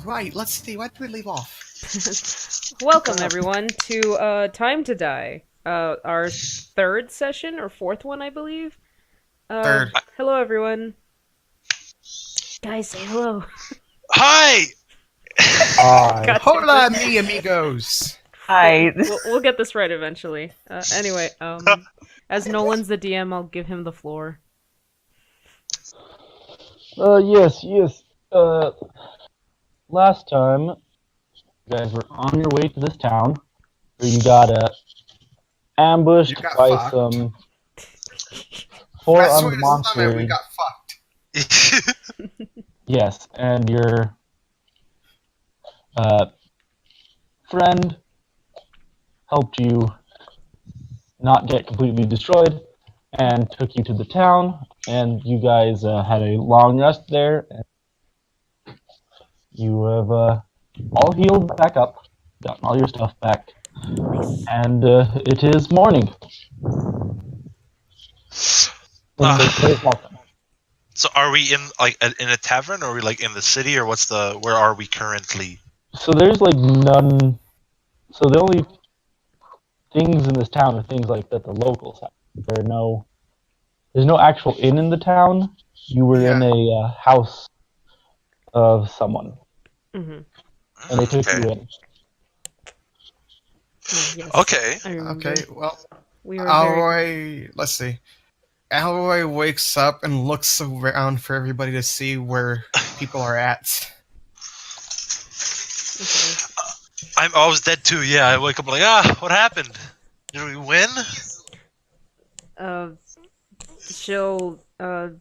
right. Let's see. Where did we leave off? Welcome everyone to Time to Die. Our third session or fourth one, I believe. Third. Hello everyone. Guys, say hello. Hi! God damn Hola, it. mi amigos. Hi. We'll get this right eventually. Anyway, as Nolan's the DM, I'll give him the floor. Yes. Last time, you guys were on your way to this town, where you got ambushed You got by fucked. some four That's armed what monsters. We monsters. got fucked. Yes, and your friend helped you not get completely destroyed and took you to the town, and you guys had a long rest there. And you have all healed back up, gotten all your stuff back, and it is morning. So are we in a tavern, or are we in the city, or where are we currently? So there's none. So the only things in this town are things that the locals have. There's no actual inn in the town. You were in a house of someone, Mm-hmm. and they took you in. Yes. Okay. Okay. Well, we were Alroy. Let's see. Alroy wakes up and looks around for everybody to see where people are at. I was dead too. Yeah, I wake up what happened? Did we win? She'll what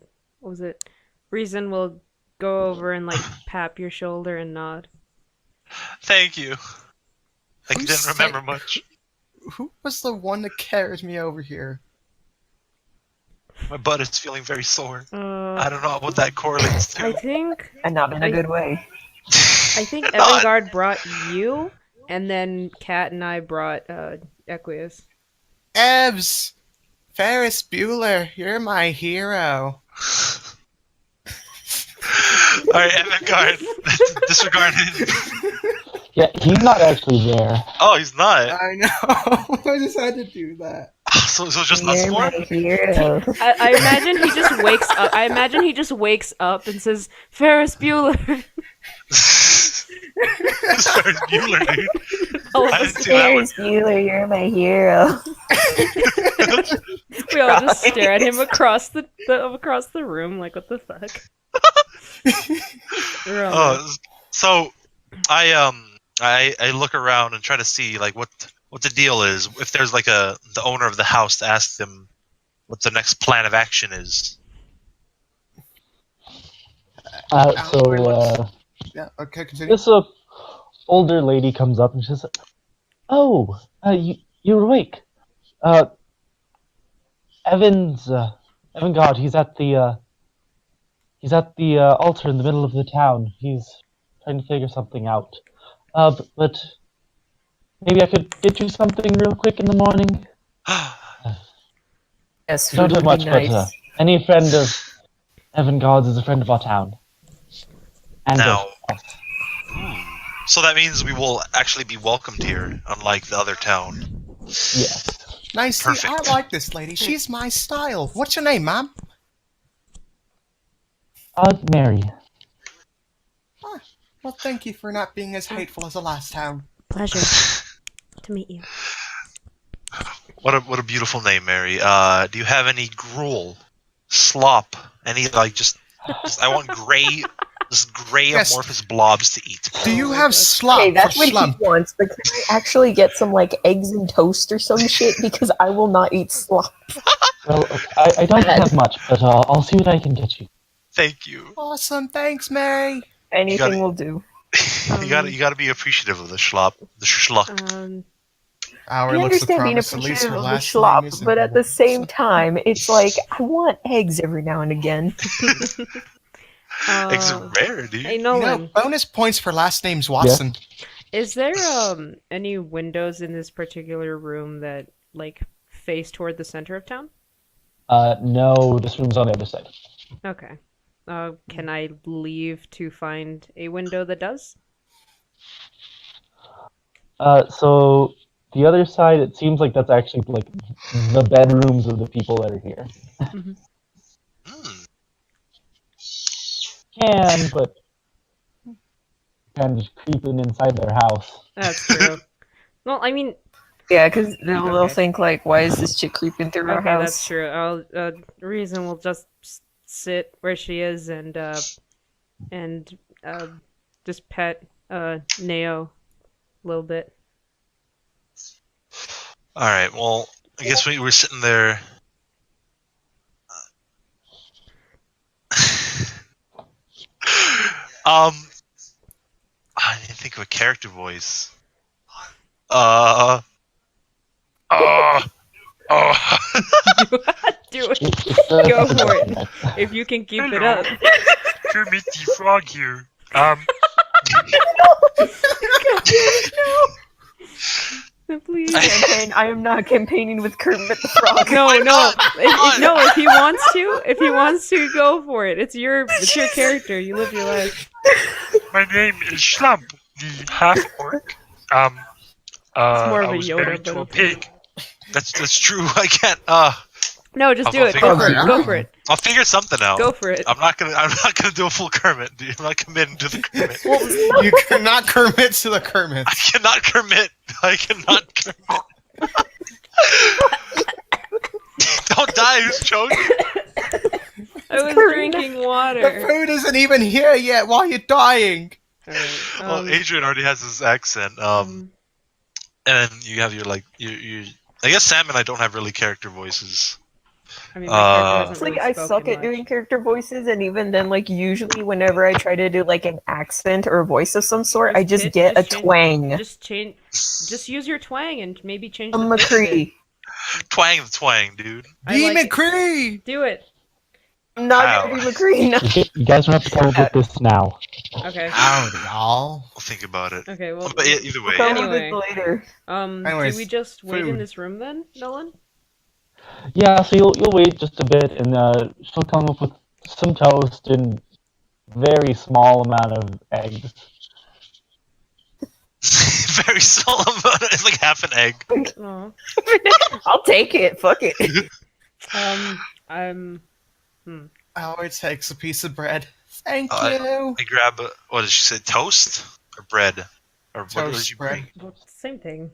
was it? Reason will go over and pap your shoulder and nod. Thank you. I Who didn't remember much. Who was the one that carried me over here? My butt is feeling very sore. I I don't know what that correlates to. I think And not in a good way. I think Evangard brought you, and then Kat and I brought Equius. Evs! Ferris Bueller, you're my hero. Alright, Evangard. Disregard him. Yeah, he's not actually there. Oh, he's not. I know. I just had to do that. So just us You're four? my hero. I imagine he just wakes up. I imagine he just wakes up and says, "Ferris Bueller." Ferris Bueller, dude. All of I us- didn't see that one. Ferris Bueller, you're my hero. we all just stare at him across the room, like, what the fuck? So I look around and try to see what the deal is. If there's the owner of the house, to ask them what the next plan of action is. Yeah, okay, continue. This older lady comes up and she says, "Oh, you're awake. Evan God, he's at the altar in the middle of the town. He's trying to figure something out. But maybe I could get you something real quick in the morning." Yes, Don't food have would much, be but nice. any friend of Evan God's is a friend of our town. And Now, so that means we will actually be welcomed here, unlike the other town. yes. Nice. Perfect. I like this lady. She's my style. What's your name, ma'am? Mary. Well, thank you for not being as hateful as the last town. Pleasure to meet you. What a beautiful name, Mary. Do you have any gruel, slop, any just I want gray, just gray Yes. amorphous blobs to eat. Do you my have God. slop Okay, that's for what slump? he wants, but can I actually get some eggs and toast or some shit? Because I will not eat slop. Well, I don't have much, but I'll see what I can get you. Thank you. Awesome. Thanks, Mary. Anything will do. You gotta be appreciative of the schluck. Our I looks understand being promise, at least appreciative her of the last name schlop, isn't but at the Wolf. same time, it's I want eggs every now and again. Eggs are rare, dude. Hey You know, Nolan, bonus points for last name's Watson. is there any windows in this particular room that face toward the center of town? No, this room's on the other side. Okay. Can I leave to find a window that does? So the other side, it seems like that's actually like the bedrooms of the people that are here. Hmm. Hmm. But kind of just creeping inside their house. That's true. Well, I mean, Yeah, because they'll Okay. think like, why is this chick creeping through our okay, that's house? true. I'll Reason will just sit where she is and just pet Neo a little bit. All right. Well, I guess we were sitting there. I didn't think of a character voice. Uh. Uh. Oh. Do it. It's Go it's for it. Cataclysmic. If you can keep it Hello. up. Kermit the Frog here. Please. Campaign. I am not campaigning with Kermit the Frog. No, Why no. not? Come on. If he wants to, go for it. It's your character. You live your life. My name is Slump, the half orc. more of I a was Yoda, married but to a okay. pig. That's true. I can't. No, just I'll do it. figure Go it for it. out. Go for it. I'll figure something out. Go for it. I'm not gonna do a full Kermit, dude. I'm not committing to the Kermit. You cannot commit to the Kermit. I cannot commit. I cannot commit. Don't die, who's choking? I was Karina. drinking The water. food isn't even here yet. Why are you dying? Alright, Well, Adrian already has his accent. And then you have your you. I guess Sam and I don't have really character voices. I mean, my character It's hasn't like really I spoken suck at much. doing character voices, and even then, like usually whenever I try to do like an accent or a voice of some sort, I just get a twang. Just use your twang and maybe change A the pitch a bit. McCree. Twang the twang, dude. I Be like it. McCree! Do it. I'm not Ow. gonna be McCree. No. You guys don't have to come up with this now. Okay. Howdy, y'all. I'll think about it. Okay. Well. But either way, Come yeah. with it Anyway. later. Anyways, Do we just wait in food. this room then, Nolan? Yeah, so you'll wait just a bit, and she'll come up with some toast and very small amount of eggs. Very small amount. It's like half an egg. Oh. I'll take it. Fuck it. I'm. Oh, it takes a piece of bread. Thank Uh, you. I grab what did she say? Toast or bread? Or what did Toast you bread. bring? Well, same thing.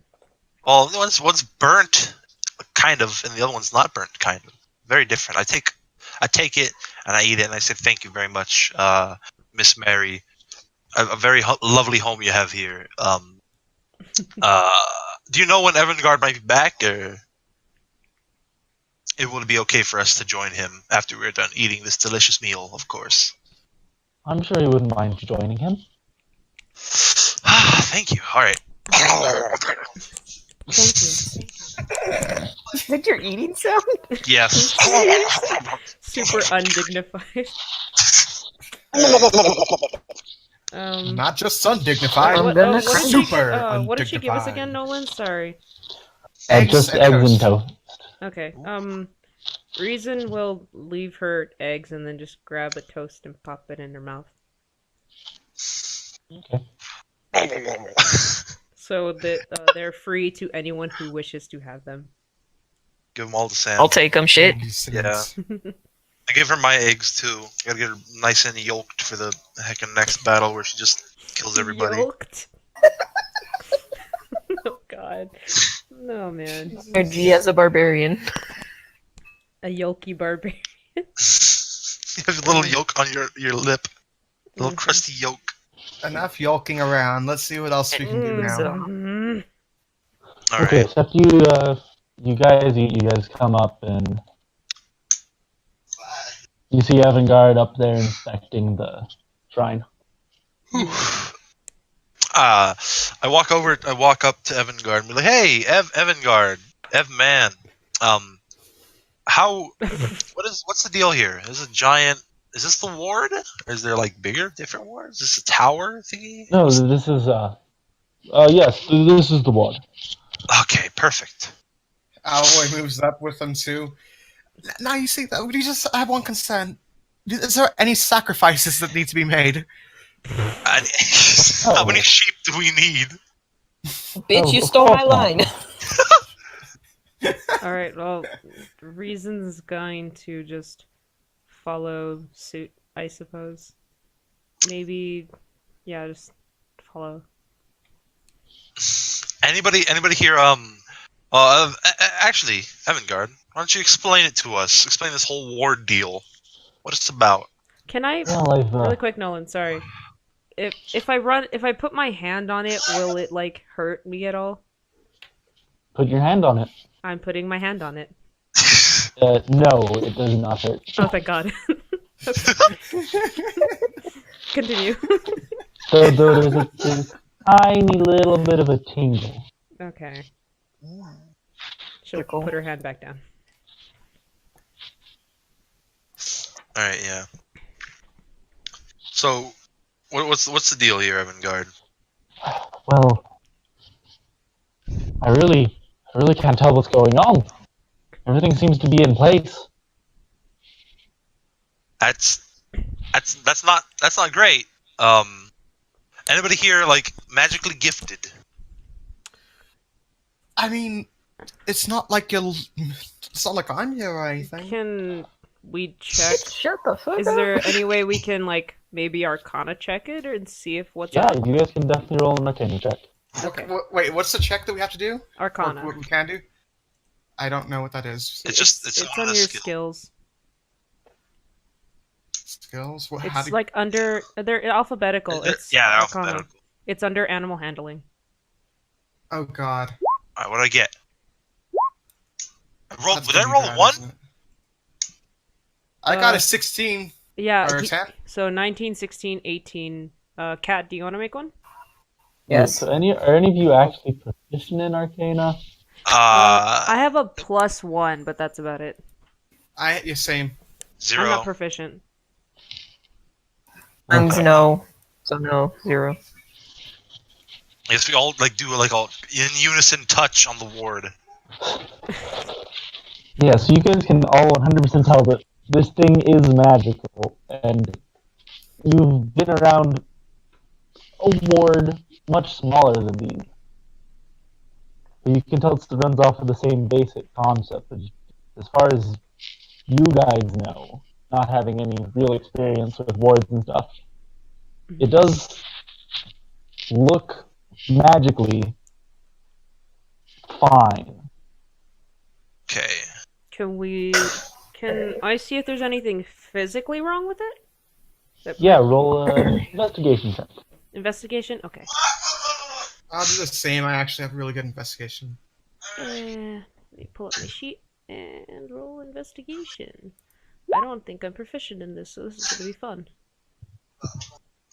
Well, one's burnt, kind of, and the other one's not burnt, kind of. Very different. I take it and I eat it, and I say thank you very much, Miss Mary. A very lovely home you have here. Do you know when Evangard might be back, or it would be okay for us to join him after we're done eating this delicious meal? Of course. I'm sure you wouldn't mind joining him. Thank you. All right. Thank you. Is that your eating sound? Yes. Super undignified. Not just undignified. I'm What, gonna what, did she, super what did she give us undignified. again, Nolan? Sorry. Just eggs and toast. Okay. Reason will leave her eggs and then just grab a toast and pop it in her mouth. Okay. So that they're free to anyone who wishes to have them. Give them all to Sam. I'll take them. Shit. Yeah. I give her my eggs too. Gotta get her nice and yolked for the heckin' next battle where she just kills everybody. Yolked. Oh god. No man. G as a barbarian. A yolky barbarian. You have a little yolk on your lip. A little crusty yolk. Enough yolking around. Let's see what else we can do now. Mm. Alright. Okay, so after you guys eat, you guys come up and you see Evangard up there inspecting the shrine. I walk up to Evangard and be like, "Hey, Evangard, man, what's the deal here? Is this the ward? Or is there like bigger, different wards? Is this a tower thingy?" No, this is yes, this is the ward. Okay, perfect. Alloy moves up with them too. Now you see that we just have one concern. Is there any sacrifices that need to be made? How many sheep do we need? Bitch, Oh, you of stole my course not. line. All right. Well, Reason's going to just follow suit, I suppose. Maybe, yeah, just follow. Anybody here? Actually, Evangard, why don't you explain it to us? Explain this whole ward deal. What it's about. Can I Well, I've really quick, Nolan? Sorry. If I put my hand on it, will it like hurt me at all? put your hand on it. I'm putting my hand on it. No, it does not hurt. Oh, thank God. Continue. So there's a tiny little bit of a tingle. Okay. She'll Tickle. put her hand back down. All right, yeah. So, what's the deal here, Evangard? Well, I really can't tell what's going on. Everything seems to be in place. That's not great. Anybody here like magically gifted? I mean, it's not like I'm here or anything. Can we check? Shut the fuck Is up. there any way we can like maybe Arcana check it and see if what's Yeah, up? you guys can definitely roll an Arcana check. Okay. Wait, what's the check that we have to do? Or Arcana. what we can do? I don't know what that is. It's It's on on a your skill. skills. Skills? What? It's like under they're alphabetical. It's Yeah, they're Arcana. alphabetical. It's under animal handling. Oh God. All right, what do I get? That's Did I gonna be roll bad, one? isn't it? I got Uh, a 16 Yeah. or a 10. So 19, 16, 18. Kat, do you want to make one? Yes. So are any of you actually proficient in Arcana? I have a +1, but that's about it. Yeah, same. Zero. I'm not proficient. Mine's no. So no, 0. I guess we all like do like all in unison touch on the ward. Yeah, so you guys can all 100% tell that this thing is magical, and you've been around a ward much smaller than these. But you can tell it runs off of the same basic concept. But as far as you guys know, not having any real experience with wards and stuff, it does look magically fine. Okay. Can I see if there's anything physically wrong with it? Yeah, roll an investigation check. Investigation? Okay. I'll do the same. I actually have really good investigation. Let me pull up my sheet and roll investigation. I don't think I'm proficient in this, so this is gonna be fun.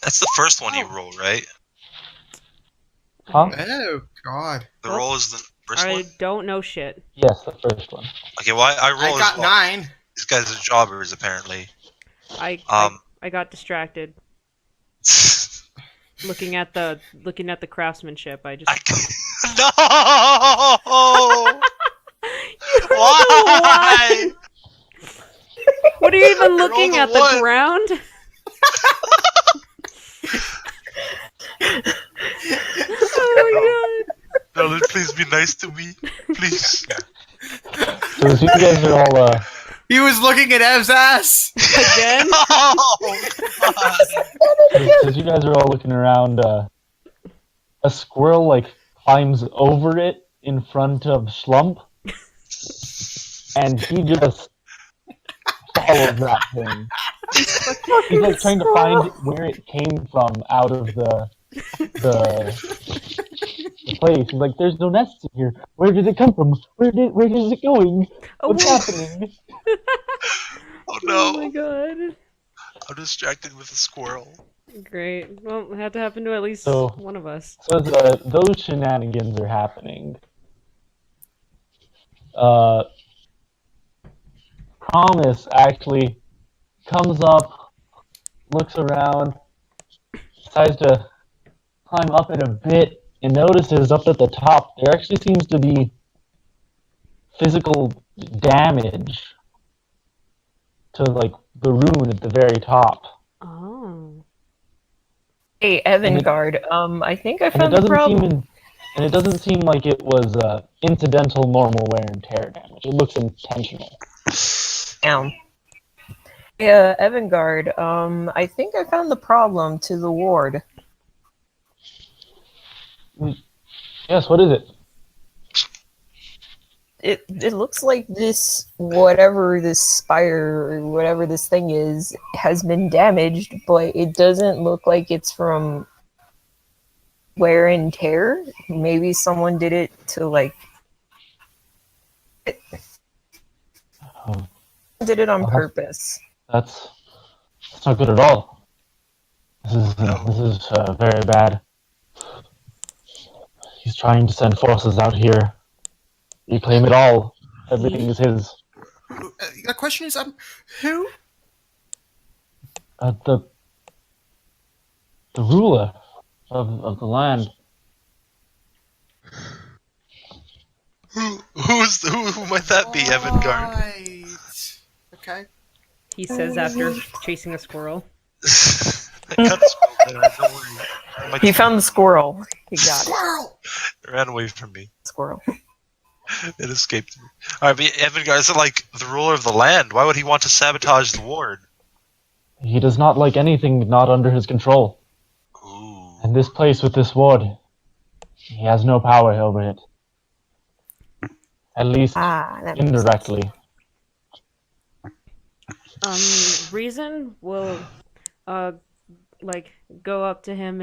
That's the first one you roll, right? Huh? Oh God. The Oh. roll is the first I one. don't know shit. Yes, the first one. Okay, well I roll. I got as well. 9. These guys are jobbers, apparently. I got distracted looking at the craftsmanship. I just No! Why? What are you even Roll looking the at? one. The ground? Oh No, please be nice to me, please. So as you guys are all He was looking at Ev's ass. my god! Again? Oh, as you guys are all looking around, a squirrel like climbs over it in front of Schlump, and he just follows that thing. He's like trying to find where it came from out of the place. He's like, "There's no nests in here. Where did it come from? Where is it going? Oh, What's happening?" oh oh my no! god! I'm distracted with a squirrel. Great. Well, it had to happen to at least So- one of us. So as those shenanigans are happening, Promise actually comes up, looks around, decides to climb up it a bit, and notices up at the top there actually seems to be physical damage to like the rune at the very top. Oh. Hey, Evangard. I think I And it found the doesn't seem problem. and it doesn't seem like it was incidental normal wear and tear damage. It looks intentional. Down. Yeah, Evangard. I think I found the problem to the ward. Yes, what is it? It looks like this whatever this spire or whatever this thing is has been damaged, but it doesn't look like it's from wear and tear. Maybe someone did it to like Oh, did it on well, purpose. that's not good at all. This No. is very bad. He's trying to send forces out here. You claim it all. Everything is his. The question is, who? The ruler of the land. Who might that be, Evangard? Right. Okay. He says after chasing a squirrel. I cut a squirrel down, don't worry. He found the squirrel. He got it. Squirrel! It ran away from me. Squirrel. It escaped me. Alright, but Evangard is like the ruler of the land. Why would he want to sabotage the ward? He does not like anything not under his control. Ooh. And this place with this ward, he has no power over it. At least That makes indirectly. Reason will like go up to him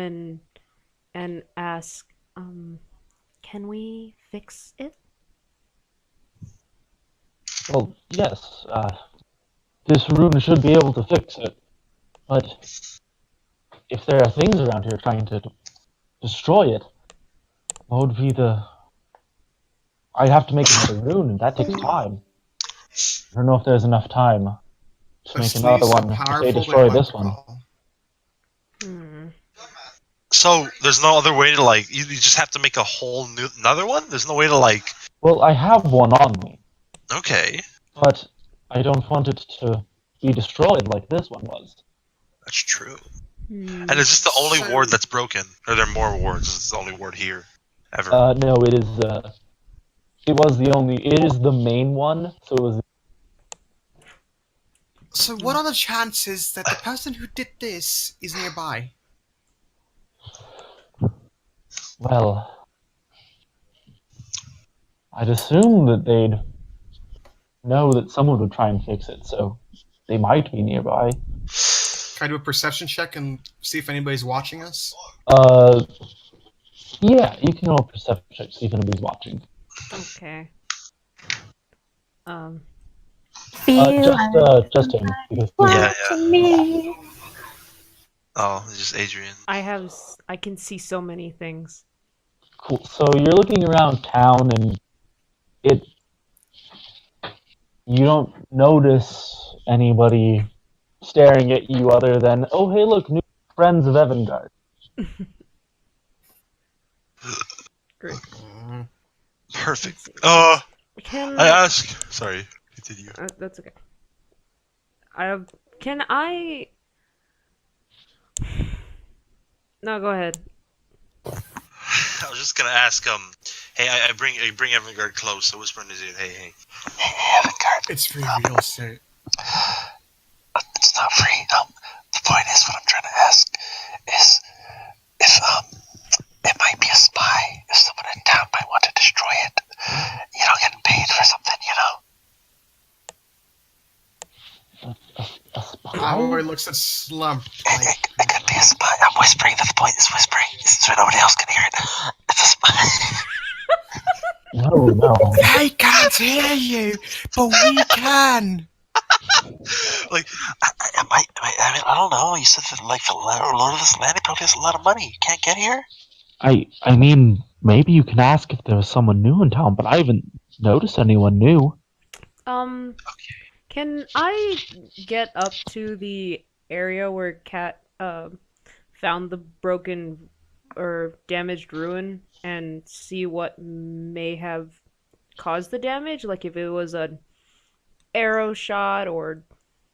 and ask, can we fix it? Well, yes, this rune should be able to fix it. But if there are things around here trying to destroy it, what would be the... I'd have to make another rune, and that takes time. I don't know if there's enough time to make another one if they destroy this one. So, there's no other way to, like, you just have to make a whole new, another one? There's no way to, like... Well, I have one on me, Okay, but I don't want it to be destroyed like this one was. that's true. And is this the only ward that's broken? Or are there more wards? Is this the only ward here? Ever? No, it is, it is the main one, so it was... So what are the chances that the person who did this is nearby? Well, I'd assume that they'd know that someone would try and fix it, so they might be nearby. Can I do a perception check and see if anybody's watching us? Yeah, you can roll a perception check, see if anybody's watching. Okay. Just him. Because Yeah. Oh, it's just Adrian. I can see so many things. Cool. So you're looking around town, and you don't notice anybody staring at you other than, oh, hey, look, new friends of Evangard. Great. Perfect. Can I ask... Sorry, continue. that's okay. Can I? No, go ahead. I was just gonna ask, hey, I bring Evangard close, so whisper in his ear, hey. Hey, Evangard. It's for real estate. It's not free. The point is, what I'm trying to ask is if, it might be a spy, if someone in town might want to destroy it, getting paid for something, A spy? Alloy looks at Slump. It could be a spy. I'm whispering, the point is whispering, so nobody else can hear it. It's a spy. No. They can't hear you, but we can. Like, I don't know. You said that, like, the Lord of this land, he probably has a lot of money. You can't get here? I mean, maybe you can ask if there was someone new in town, but I haven't noticed anyone new. Can I get up to the area where Cat found the broken or damaged ruin and see what may have caused the damage? Like if it was an arrow shot or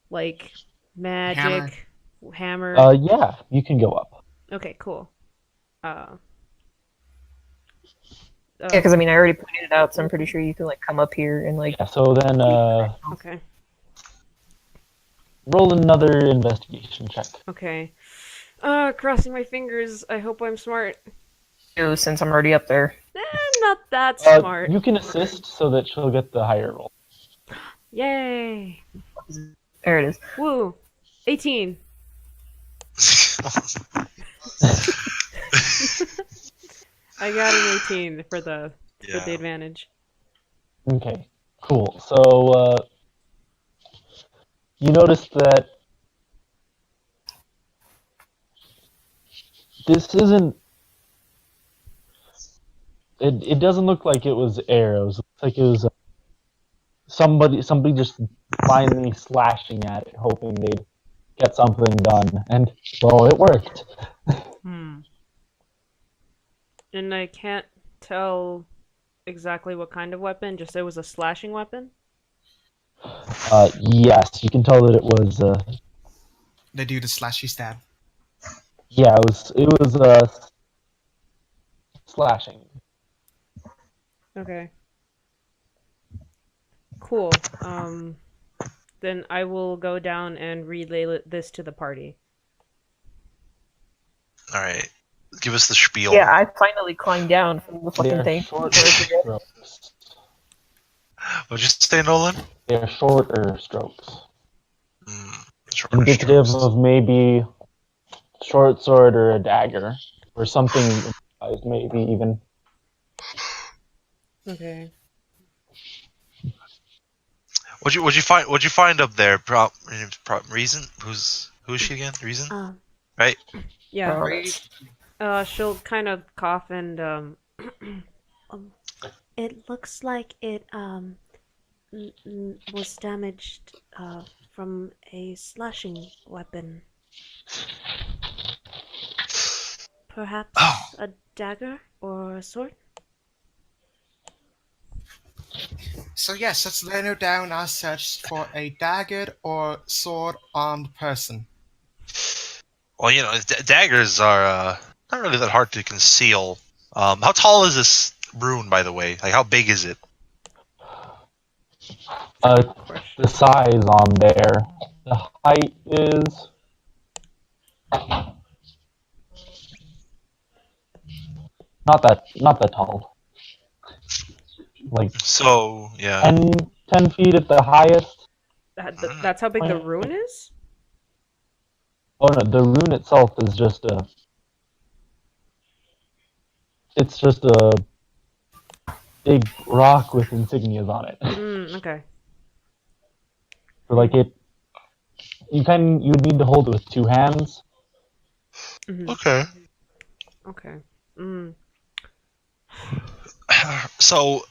like magic hammer. Yeah, you can go up. Okay, cool. Uh, Yeah, because I mean, I already pointed it out, so I'm pretty sure you can like come up here and like. Yeah, so then okay. roll another investigation check. Okay. Crossing my fingers. I hope I'm smart. Do since I'm already up there. Not that smart. You can assist so that she'll get the higher roll. Yay! There it is. Woo! 18. I got an 18 for the advantage. Okay, cool. So you notice that this isn't. It doesn't look like it was arrows. It looks like it was somebody just blindly slashing at it, hoping they'd get something done. And well, it worked. And I can't tell exactly what kind of weapon. Just it was a slashing weapon. Yes, you can tell that it was. They do the slashy stab. Yeah, it was slashing. Okay. Cool. Then I will go down and relay this to the party. All right, give us the spiel. Yeah, I finally climbed down from the fucking They're thing. shorter strokes. What'd you say, Nolan? They're shorter strokes. Shorter Indicative strokes. of maybe short sword or a dagger or something maybe even. Okay. What'd you find up there? Reason? Who's she again? Reason? Right? Yeah. Right? She'll kind of cough and It looks like it was damaged from a slashing weapon. Perhaps a dagger or a sword? So yes, let's narrow down our search for a daggered or sword-armed person. Well, daggers are not really that hard to conceal. How tall is this rune, by the way? Like, how big is it? The size on there. The height is not that tall. Like So, yeah. 10 feet at the highest. That's how big the rune is? Oh no, the rune itself is just a. It's just a big rock with insignias on it. Okay. So like it, you'd need to hold it with two hands. Okay. Okay. So,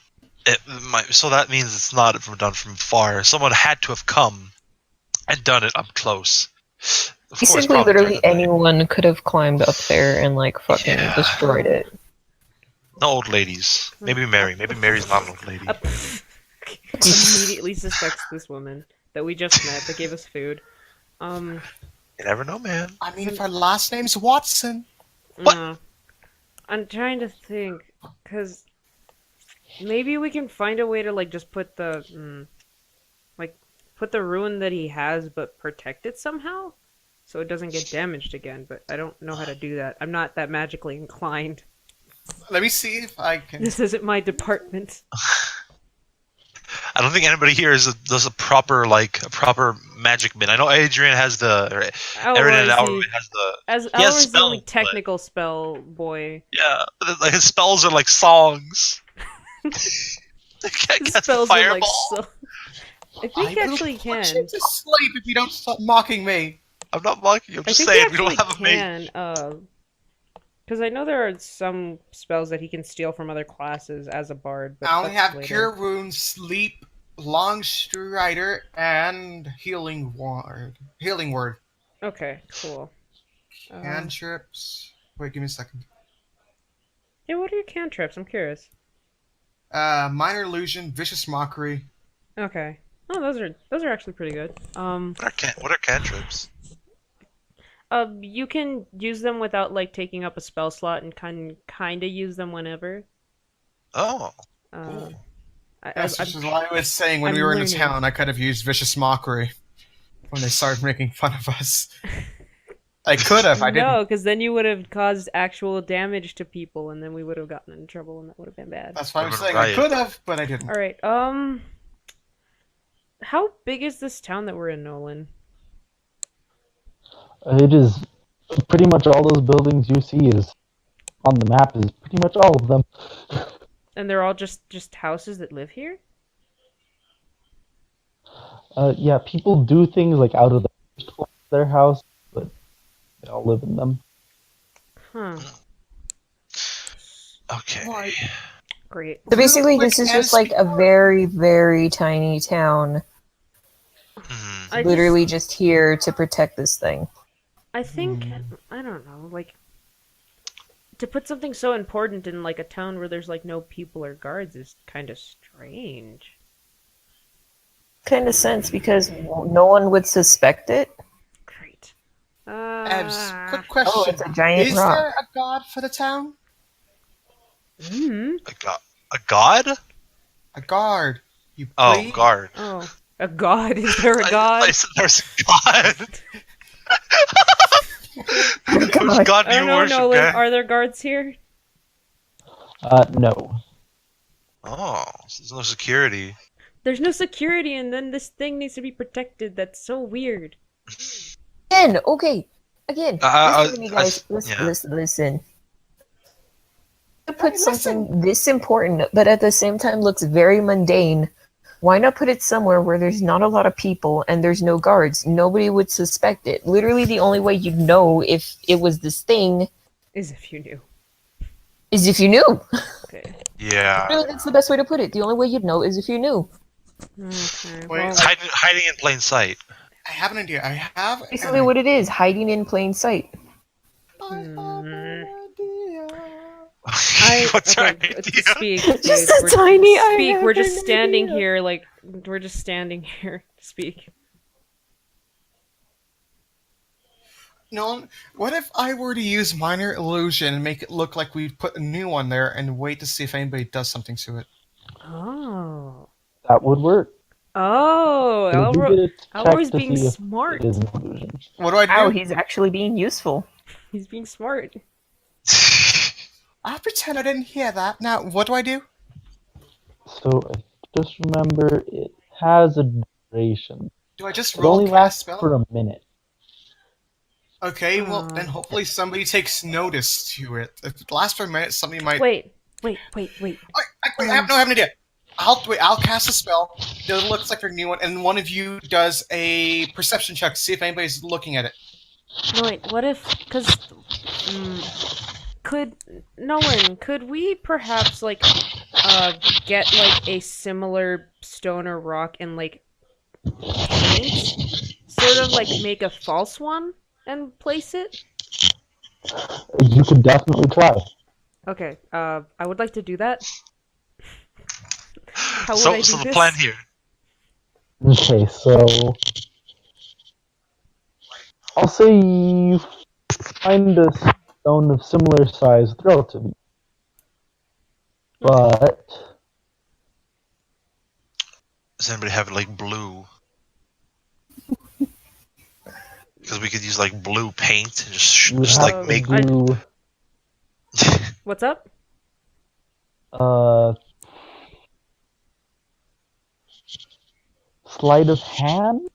so that means it's not done from far. Someone had to have come and done it up close. Of course, Basically, probably literally during the day. anyone could have climbed up there and like fucking destroyed it. No old ladies. Maybe Mary. Maybe Mary's not an old lady. Immediately suspects this woman that we just met that gave us food. You never know, man. I mean, if her last name's Watson. What? I'm trying to think, because maybe we can find a way to like just put the put the rune that he has, but protect it somehow, so it doesn't get damaged again. But I don't know how to do that. I'm not that magically inclined. Let me see if I can. This isn't my department. I don't think anybody here does a proper magic bin. I know Adrian has the. Aaron and Alroy has the. As He has Alroy's the only spells, technical spell boy. Yeah, but like his spells are like songs. His Cast spells are like fireball. so. I think he actually Put you can. to sleep if you don't stop mocking me. I'm not mocking you. I'm I just think saying he we don't actually have a mate. can. Because I know there are some spells that he can steal from other classes as a bard. But I only that's have later. Cure Wounds, Sleep, Long Strider, and Healing Word. Okay, cool. Cantrips. Wait, give me a second. Yeah, what are your cantrips? I'm curious. Minor Illusion, Vicious Mockery. Okay. Oh, those are actually pretty good. What are cantrips? You can use them without like taking up a spell slot and kind of use them whenever. Oh, Uh, cool. That's I'm which is why I was saying when I'm we were in the learning. town, I could have used vicious mockery when they started making fun of us. I could have. I didn't. No, because then you would have caused actual damage to people, and then we would have gotten in trouble, and that would have been bad. That's why I'm Would've been saying I riot. could have, but I didn't. All right. How big is this town that we're in, Nolan? It is pretty much all those buildings you see is on the map is pretty much all of them. And they're all just houses that live here? Yeah, people do things like out of their house, but they all live in them. Huh. Okay. Great. So basically, Like, this is as just like a very, very tiny town, Mhm. I literally just here to protect this thing. I think I don't know, like to put something so important in like a town where there's like no people or guards is kind of strange. Kind of sense because no one would suspect it. Great. Evs, quick Oh, question: it's a giant Is rock. there a god for the town? Hmm. A god? A guard? You Oh, please? guard. Oh, a god? Is there a I god? said there's a god. Come Whose on. god I do you don't know, worship, Nolan. guy? Are there guards here? No. Oh, so there's no security. There's no security, and then this thing needs to be protected. That's so weird. Again, okay. Again, listen to me, guys. yeah. Listen. To put something this important, but at the same time looks very mundane, why not put it somewhere where there's not a lot of people and there's no guards? Nobody would suspect it. Literally, the only way you'd know if it was this thing As if you knew. is if you knew. Okay. Yeah. Really, that's the best way to put it. The only way you'd know is if you knew. Okay. Wait, Well, It's hiding in plain sight. I have an idea. I have Basically, what it is, hiding in plain sight. What's your okay, idea? speak, dude. Just a We're- tiny. I Speak. have We're just an standing idea. here, like we're just standing here. Speak. Nolan, what if I were to use minor illusion and make it look like we put a new one there and wait to see if anybody does something to it? Oh. That would work. Oh. So you get a check Elroy's to being see if smart. it is an illusion. What do I Wow, do? he's actually being useful. He's being smart. I'll pretend I didn't hear that. Now, what do I do? So just remember, it has a duration. Do I just It roll only cast lasts spell? for a minute. Okay, well then hopefully somebody takes notice to it. If it lasts for a minute, somebody might. Wait. I have an idea. I'll cast a spell that looks like a new one, and one of you does a perception check to see if anybody's looking at it. No, wait. What if? Because could we perhaps like get like a similar stone or rock and like paint, sort of like make a false one and place it? You could definitely try. Okay. I would like to do that. How would So I do the this? plan here. Okay, so I'll say you find a stone of similar size relatively, but Does anybody have like blue? Because we could use like blue paint and you would just have like to make. do What's up? sleight of hand.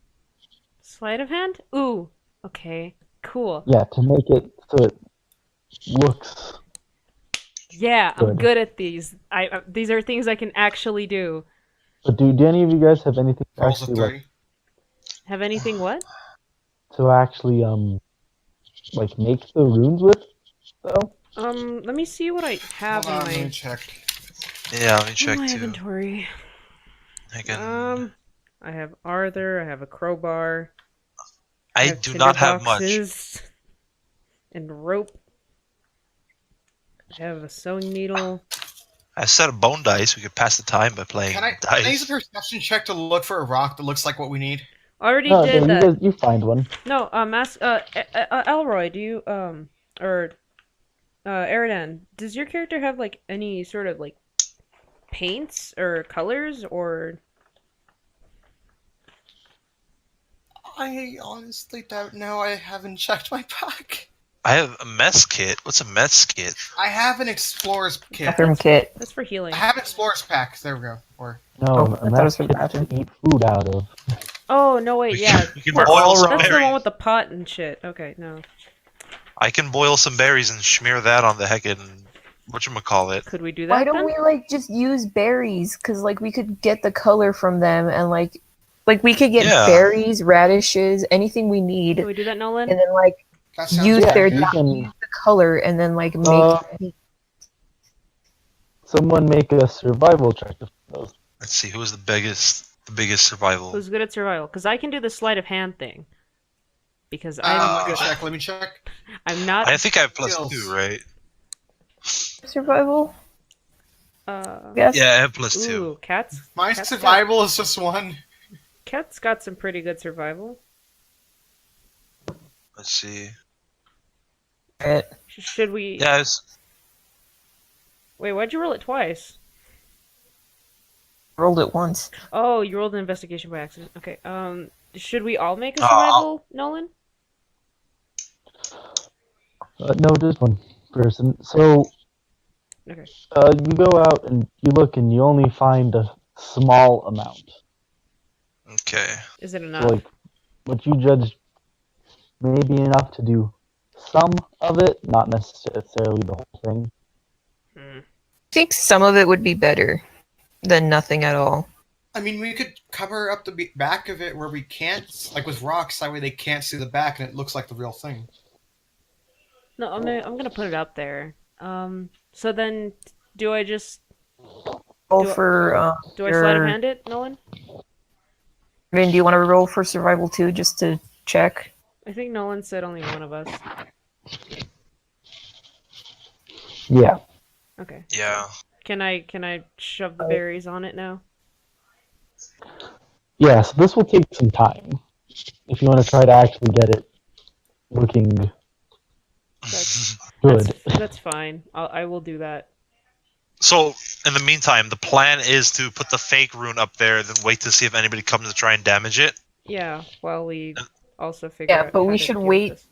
Sleight of hand? Ooh. Okay. Cool. Yeah, to make it so it looks. Yeah, I'm Good. good at these. These are things I can actually do. But do any of you guys have anything to Rolls a actually like 3. Have anything what? to actually like make the runes with? Though Let me see what I have Hold on, let in me my check. Yeah, let me in check my too. inventory. I can. I have Arthur. I have a crowbar. I have do tinder not have much. boxes and rope. I have a sewing needle. I set a bone dice. We could pass the time by playing Can I use a dice. perception check to look for a rock that looks like what we need? Already No, did that. you find one. No, ask Elroy, do you or Eridan, does your character have like any sort of like paints or colors or I honestly don't know. I haven't checked my pack. I have a mess kit. What's a mess kit? I have an explorer's kit. Bathroom kit. that's for healing? I have explorer's pack. There we go. Or No, Oh, I and thought it that's was for the kit to bathroom. eat food out of. Oh no, wait, yeah, You can that's, boil some that's the berries. one with the pot and shit. Okay, no, I can boil some berries and smear that on the heckin' whatchamacallit. could we do that? Why don't then? we like just use berries? Because like we could get the color from them, and like we could get Yeah. berries, radishes, anything we need, Can we do that, Nolan? and then like that sounds use Yeah, their you can. use the color, and then like make. Uh, Someone make a survival check of those. Let's see who's the biggest survival. Who's good at survival? Because I can do the sleight of hand thing. Because let me check. Let me check. I'm not. I think I have plus Skills. 2, right? Survival. Uh, Yes. Yeah, I have plus 2. ooh, cats. My Cat's survival is just 1. Cat's got some pretty good survival. Let's see. Right. Should we? Yeah, it's, Wait, why'd you roll it twice? Rolled it once. Oh, you rolled an investigation by accident. Okay. Should we all make a Oh. survival, Nolan? No, just one person. So, Okay. you go out and you look and you only find a small amount. okay. Is it So, enough? like, what you judge may be enough to do some of it, not necessarily the whole thing. Hmm. I think some of it would be better than nothing at all. I mean, we could cover up the back of it where we can't, like with rocks. That way, they can't see the back, and it looks like the real thing. No, I'm gonna put it up there. So then, do I just Roll Do I- for do I sleight of your- hand it, Nolan? Vin, do you want to roll for survival too, just to check? I think Nolan said only one of us. Yeah. Okay. Yeah. Can I shove the berries on it now? Yeah, so this will take some time. If you want to try to actually get it looking good. That's fine. I will do that. So, in the meantime, the plan is to put the fake rune up there, then wait to see if anybody comes to try and damage it. Yeah, while we also figure Yeah, out but how we to should deal with wait this.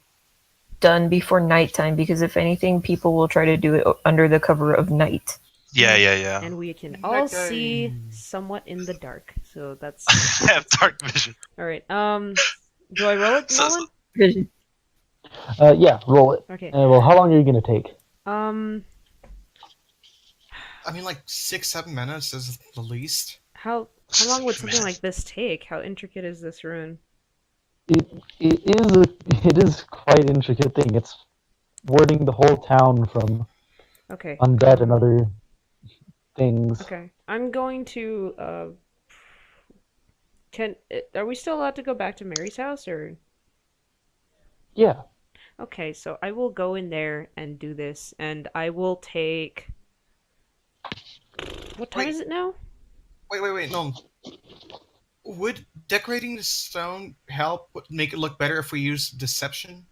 Done before nighttime, because if anything, people will try to do it under the cover of night. Yeah. And we can That all guy- see somewhat in the dark. So that's I have dark vision. all right. Do I roll it, So- Nolan? Vision. Yeah, roll it. Okay. Well, how long are you going to take? I mean, like 6-7 minutes is the least. How long would something Man. like this take? How intricate is this rune? It is quite an intricate thing. It's warding the whole town from Okay. undead and other things. Okay. I'm going to are we still allowed to go back to Mary's house or? Yeah. Okay, so I will go in there and do this, and I will take. What time Wait. is it now? Wait, no. Would decorating the stone help make it look better if we use deception?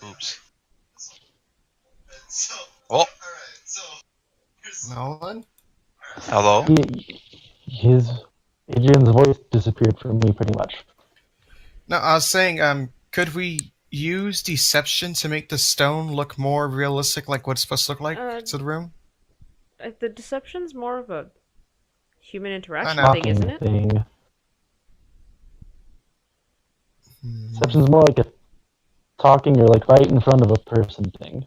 Oops. Oh, Nolan? hello. Adrian's voice disappeared from me pretty much. No, I was saying, could we use deception to make the stone look more realistic, like what it's supposed to look like to the room? The deception's more of a human interaction know. thing, isn't it? Thing. Deception's more like a talking or like right in front of a person thing.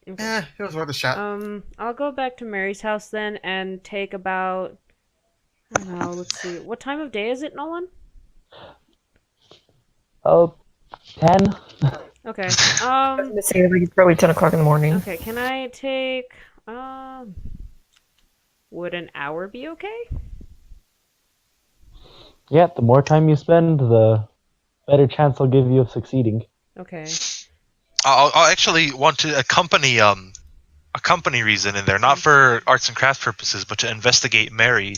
Okay. It was worth a shot. I'll go back to Mary's house then and take about. I don't know. Let's see. What time of day is it, Nolan? 10? Okay. It's probably 10 o'clock in the morning. Okay. Can I take? Would an hour be okay? Yeah, the more time you spend, the better chance I'll give you of succeeding. Okay. I'll actually want to accompany a company reason in there, not for arts and crafts purposes, but to investigate Mary.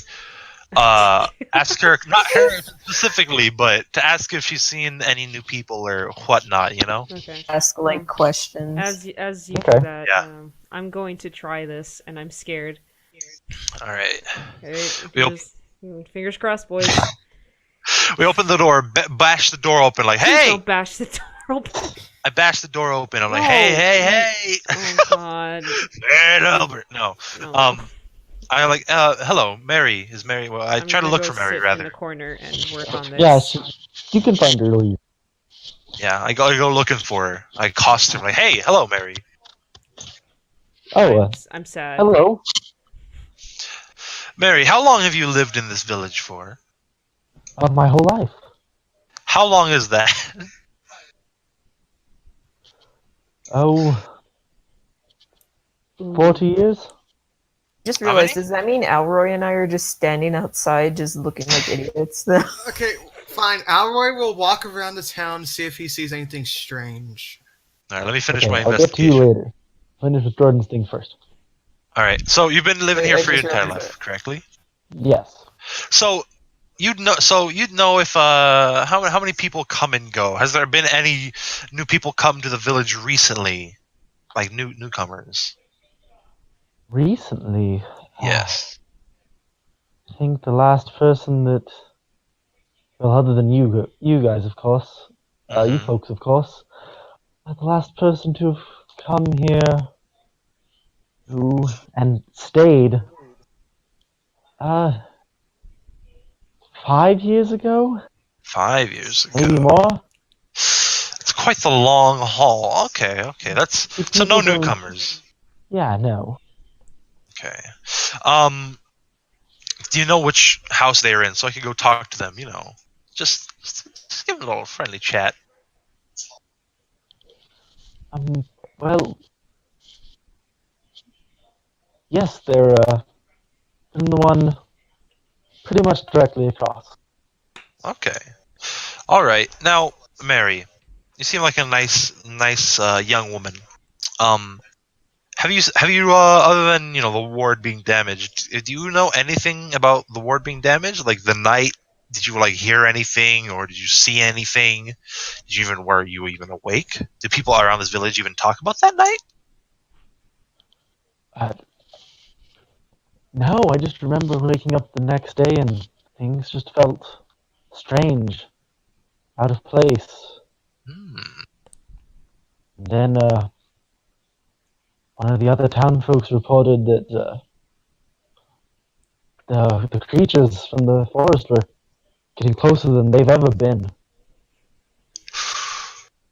Ask her, not her specifically, but to ask if she's seen any new people or whatnot. You know. Okay. Ask like questions. As you Okay. do that, Yeah. I'm going to try this, and I'm scared. All right. Alright, We op- just fingers crossed, boys. We open the door, bash the door open, like, Please hey! don't bash the door open. I bash the door open. I'm like, No. hey! Oh god. Hey, Albert. No. No. I like, hello, Mary. Is Mary? Well, I I'm try to gonna look go for Mary sit in rather. the corner and work on this. Yeah, you can find her later. Yeah, I go looking for her. I accost her, like, hey, hello, Mary. Oh, I'm sad. hello. Mary, how long have you lived in this village for? My whole life. How long is that? Oh, 40 years? Just How realized, many? does that mean Alroy and I are just standing outside, just looking like idiots? Okay, fine. Alroy will walk around the town to see if he sees anything strange. All right, let me finish Okay, my I'll get to you investigation. later. Finish with Jordan's thing first. All right, so you've been living Wait, here I for your just entire realized life, correctly? Yes. So you'd know if how many people come and go. Has there been any new people come to the village recently, like newcomers? Recently, Yes. I think the last person that, well, other than you guys, of course, you Mhm. folks, of course, the last person to have come here, who and stayed, 5 years ago, 5 years ago. maybe more. It's quite the long haul. Okay. That's See, so no people don't- newcomers. Yeah, no. Okay. Do you know which house they're in so I can go talk to them? You know, just give them a little friendly chat. Well, yes, they're in the one pretty much directly across. Okay. All right. Now, Mary, you seem like a nice young woman. Um, have you other than the ward being damaged, do you know anything about the ward being damaged? Like the night, did you like hear anything or did you see anything? Were you even awake? Did people around this village even talk about that night? Uh, no, I just remember waking up the next day and things just felt strange, out of place. Hmm. Then one of the other town folks reported that the creatures from the forest were getting closer than they've ever been.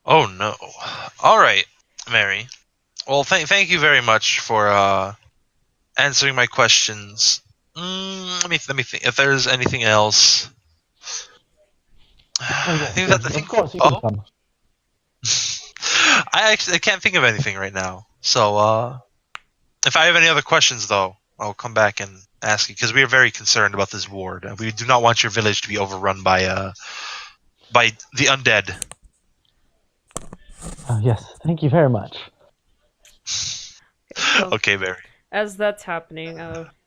Oh no. All right, Mary. Well, thank you very much for answering my questions. Let me think. If there's anything else, Oh I yes, think yes, that I think. of course you can Oh, come. I can't think of anything right now. So if I have any other questions, though, I'll come back and ask you because we are very concerned about this ward. We do not want your village to be overrun by the undead. Yes, thank you very much. So, Okay, Mary. as that's happening,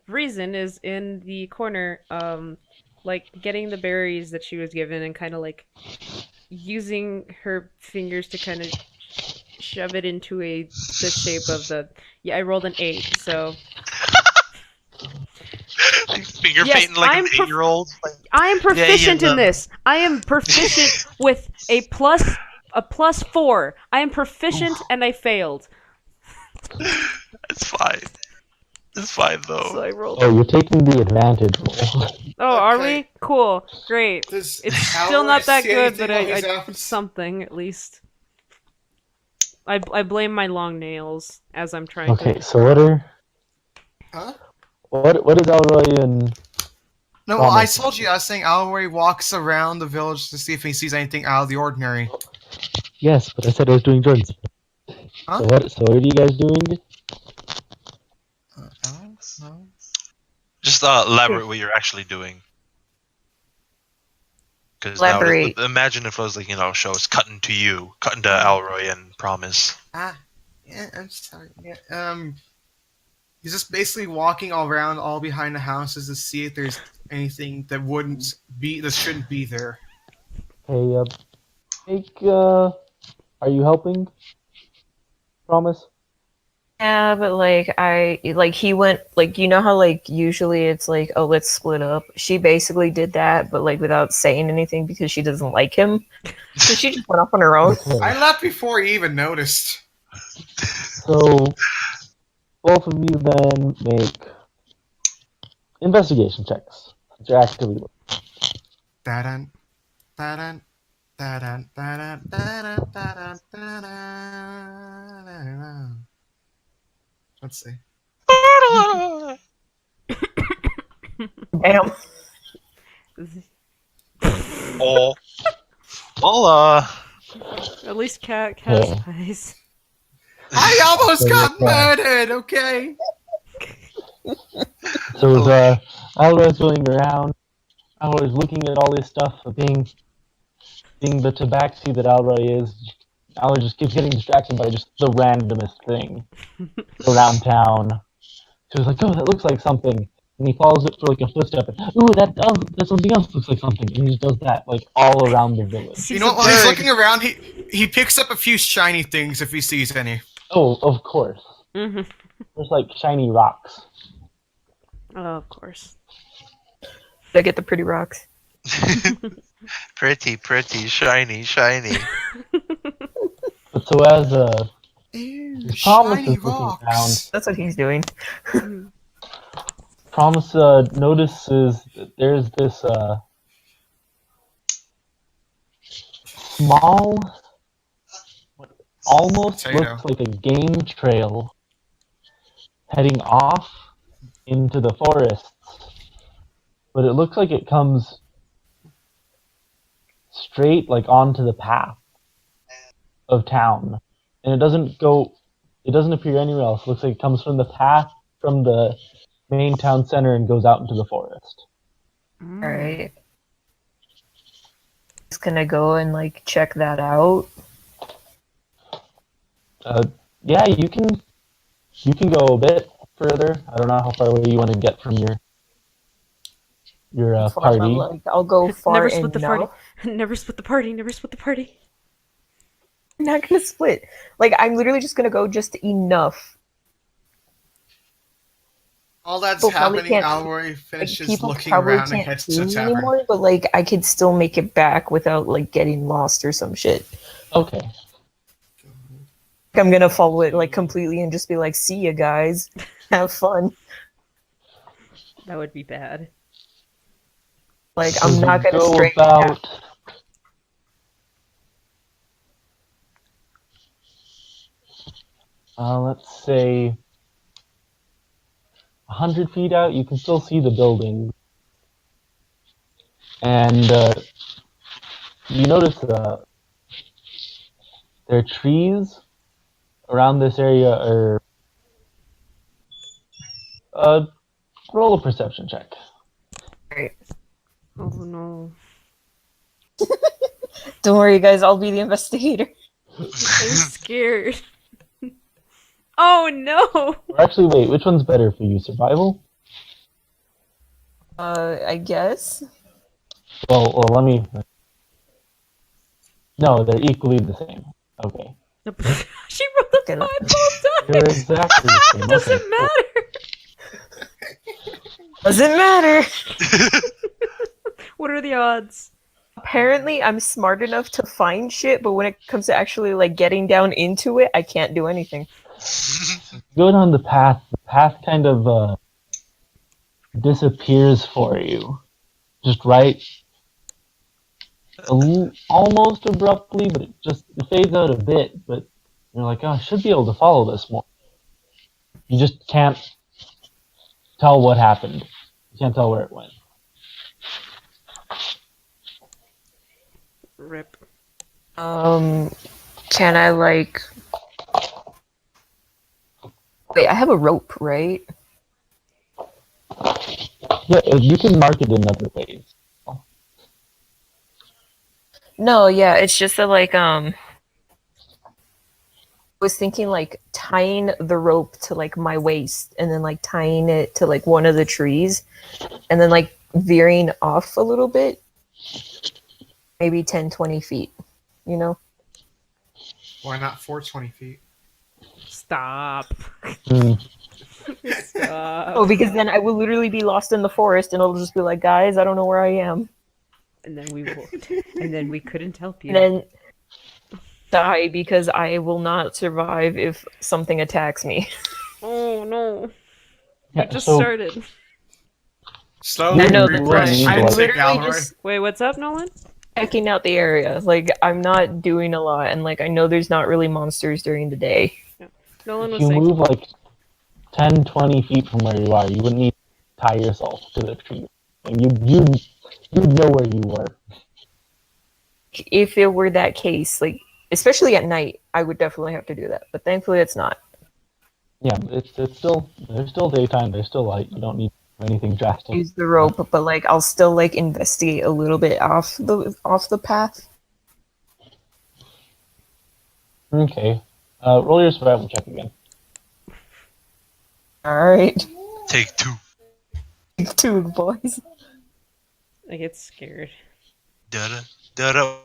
Reason is in the corner, like getting the berries that she was given and kind of like using her fingers to kind of shove it into the shape of the. Yeah, I rolled an 8, so Finger Yes, painting like I'm an 8-year-old. I am proficient in know. this. I am proficient with a +4. I am proficient and I failed. It's fine. It's fine So though. I rolled. Oh, you're taking the advantage roll. Oh, are Okay. we? Cool. Great. Does It's Alroy still not that see good, anything but while I he's out? something at least. I blame my long nails as I'm trying Okay, to. so Huh? what is Elroy and No, well, I Promise. told you I was saying Alroy walks around the village to see if he sees anything out of the ordinary. Yes, but I said I was doing Jordan's. Huh? So what are you guys doing? No. Just elaborate what you're actually doing. Because now, Elaborate. imagine if it was like shows cutting to Alroy and Promise. Yeah, I'm sorry. Yeah, He's just basically walking all around, all behind the houses to see if there's anything that shouldn't be there. Hey, are you helping? Promise? Yeah, but he went you know how usually it's like, oh, let's split up. She basically did that, but without saying anything because she doesn't like him. So she just went off on her own. Okay. I left before he even noticed. So, both of you then make investigation checks. Since you're actively looking. Da-dun, da-dun, da-dun, da-dun, da-dun, da-dun, da-dun. Let's see. Damn. Oh. Well, At least Cat has Yeah. eyes. I almost got Yeah. murdered, okay? So as Alva's going around, Alva's looking at all this stuff, being the tabaxi that Alva is, Alva just keeps getting distracted by just the randomest thing around town. So he's like, oh, that looks like something. And he follows it for like a footstep. And, ooh, that something else looks like something. And he just does that like all around the village. Sees You know a what? While he's bird. looking around, he picks up a few shiny things if he sees any. Oh, of course. Mhm. There's like shiny rocks. Oh, of course. I get the pretty rocks. pretty, shiny. But so as Ew, Thomas shiny is looking rocks. around, That's what he's doing. Promise notices that there's this small, what almost Potato. looks like a game trail heading off into the forests, but it looks like it comes straight like onto the path of town, and it doesn't appear anywhere else. It looks like it comes from the path from the main town center and goes out into the forest. Alright. Just gonna go and check that out. Yeah, you can go a bit further. I don't know how far away you want to get from your Far, party. but, I'll go far Never enough. split the party. Never split the party. Never split the party. I'm not gonna split. I'm literally just gonna go just enough. All that's People probably happening, can't- Alroy finishes People looking probably around and can't heads see to the me tavern. anymore, but I could still make it back without getting lost or some shit. Okay. I'm gonna follow it completely and just be like, "See ya, guys, have fun." That would be bad. I'm not gonna go stray about. Let's say 100 feet out. You can still see the building, and you notice there are trees around this area. Are roll a perception check. Right. Oh no. Don't worry, guys. I'll be the investigator. I'm scared. Oh no! Or actually, wait. Which one's better for you? Survival? I guess. Well, let me. No, they're equally the same. Okay. She rolled a Get 5 up. both They're times! exactly the same. Doesn't Okay, cool. matter! Doesn't matter. What are the odds? Apparently, I'm smart enough to find shit, but when it comes to actually getting down into it, I can't do anything. Go down the path kind of disappears for you. Just right, almost abruptly, but it fades out a bit. But you're like, oh, I should be able to follow this more. You just can't tell what happened. You can't tell where it went. Rip. Can I wait, I have a rope, right? Yeah, you can mark it in other ways. No, yeah, it's just that was thinking like tying the rope to like my waist and then like tying it to like one of the trees and then like veering off a little bit, maybe 10-20 feet, you know? Why not 420 feet? Stop. Hmm. Stop. Oh, because then I will literally be lost in the forest and it'll just be like, guys, I don't know where I am. And then we won't. And then we couldn't help you. And then die because I will not survive if something attacks me. Oh no. Yeah, You just so started. Slowly I know, that's refresh. why. I'm Like, literally just Wait, what's up, Nolan? checking out the area. Like, I'm not doing a lot, and like, I know there's not really monsters during the day. Nolan if was you saying move like 10, 20 feet from where you are, you wouldn't need to tie yourself to the tree. And you'd know where you were. If it were that case, like, especially at night, I would definitely have to do that. But thankfully, it's not. Yeah, it's still there's still daytime. There's still light. You don't need anything drastic. Use the rope, but like, I'll still like investigate a little bit off the path. Okay. Roll your survival check again. All right, Take 2. two boys. I get scared. Da-da, da-da.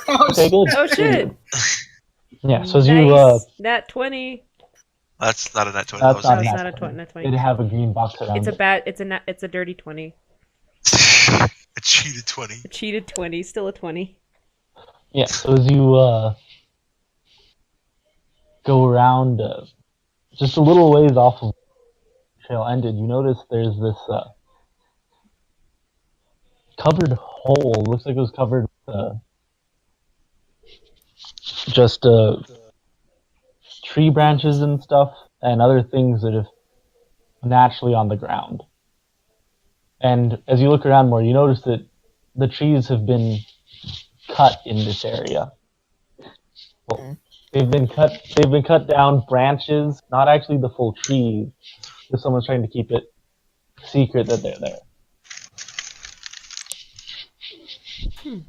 Okay, good. Oh shit! Yeah. So as Nice. Nat 20. That's not a net 20. That's That not was No, a it's nat not a 20. 20. Nat 20. It'd have a green box around It's a it. bad. It's a dirty 20. a cheated 20. A cheated 20. Still a 20. Yeah. So as you go around just a little ways off of the trail ended, you notice there's this covered hole. Looks like it was covered with just tree branches and stuff and other things that are naturally on the ground. And as you look around more, you notice that the trees have been cut in this area. Well, they've been cut down branches, not actually the full trees. Because someone's trying to keep it secret that they're there. I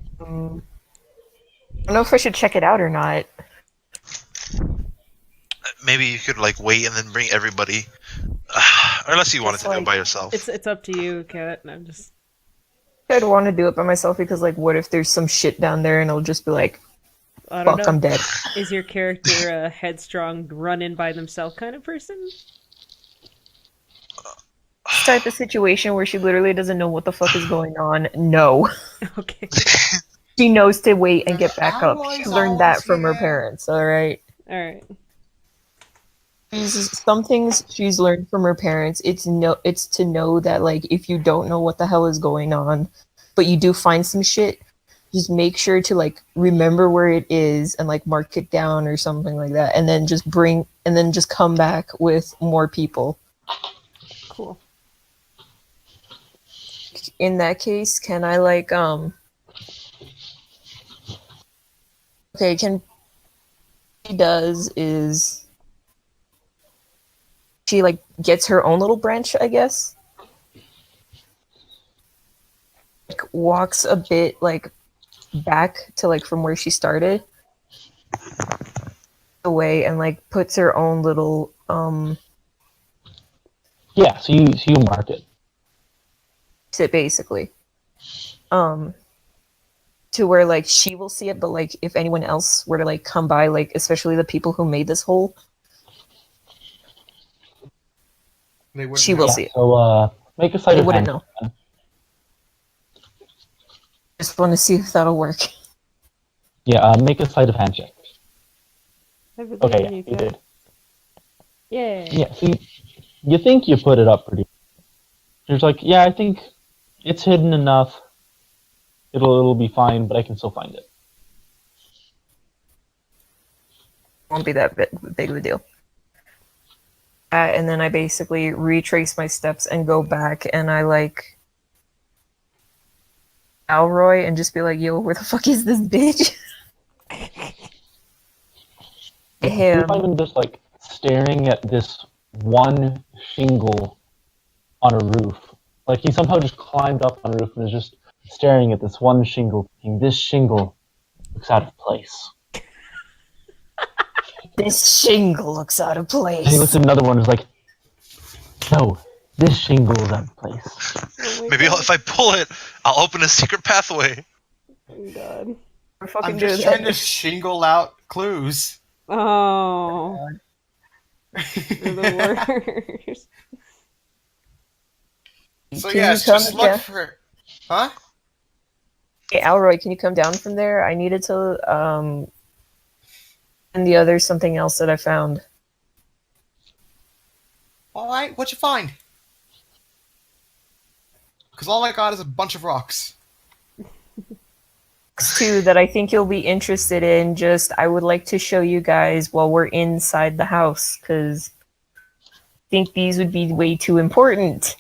don't know if I should check it out or not. Maybe you could like wait and then bring everybody. Unless you wanted It's to do it like- by yourself. It's up to you, Kat. I'm just. I'd want to do it by myself because, like, what if there's some shit down there and I'll just be like, I don't fuck, know. I'm dead. Is your character a headstrong, run in by themselves kind of person? This type of situation where she literally doesn't know what the fuck is going on. No. Okay. She knows to wait and get back up. Allies She learned that always from her here. parents, alright? All right. Some things she's learned from her parents. It's to know that, like, if you don't know what the hell is going on, but you do find some shit, just make sure to like remember where it is and like mark it down or something like that, and then just come back with more people. Cool. In that case, can I like okay, can she does is she like gets her own little branch, I guess. Like, walks a bit like back to like from where she started away and like puts her own little Yeah. So you mark it. sit basically. To where like she will see it, but like if anyone else were to like come by, like especially the people who made this hole, They wouldn't she will know. see it. So make a sleight They of wouldn't hand. know. Just want to see if that'll work. Yeah. Make a sleight of hand check. I believe Okay. in Yeah, you, you Kat. did. Yeah. Yeah. See, you think you put it up pretty. You're just like, yeah, I think it's hidden enough. It'll be fine, but I can still find it. Won't be that big of a deal. And then I basically retrace my steps and go back, and I like Alroy and just be like, "Yo, where the fuck is this bitch?" You Him. find him just like staring at this one shingle on a roof. Like he somehow just climbed up on a roof and is just staring at this one shingle, thinking this shingle looks out of place. This shingle looks out of place. And he looks at another one and is like, no, this shingle is out of place. Oh my Maybe God. if I pull it, I'll open a secret pathway. Oh God. We're fucking I'm doing just trying to that. shingle out clues. Oh. You're the worst. So Can yes, you come just look down? for. Huh? Hey, Alroy, can you come down from there? I needed to and the other something else that I found. All right, what'd you find? Because all I got is a bunch of rocks. Too that I think you'll be interested in. Just I would like to show you guys while we're inside the house because I think these would be way too important.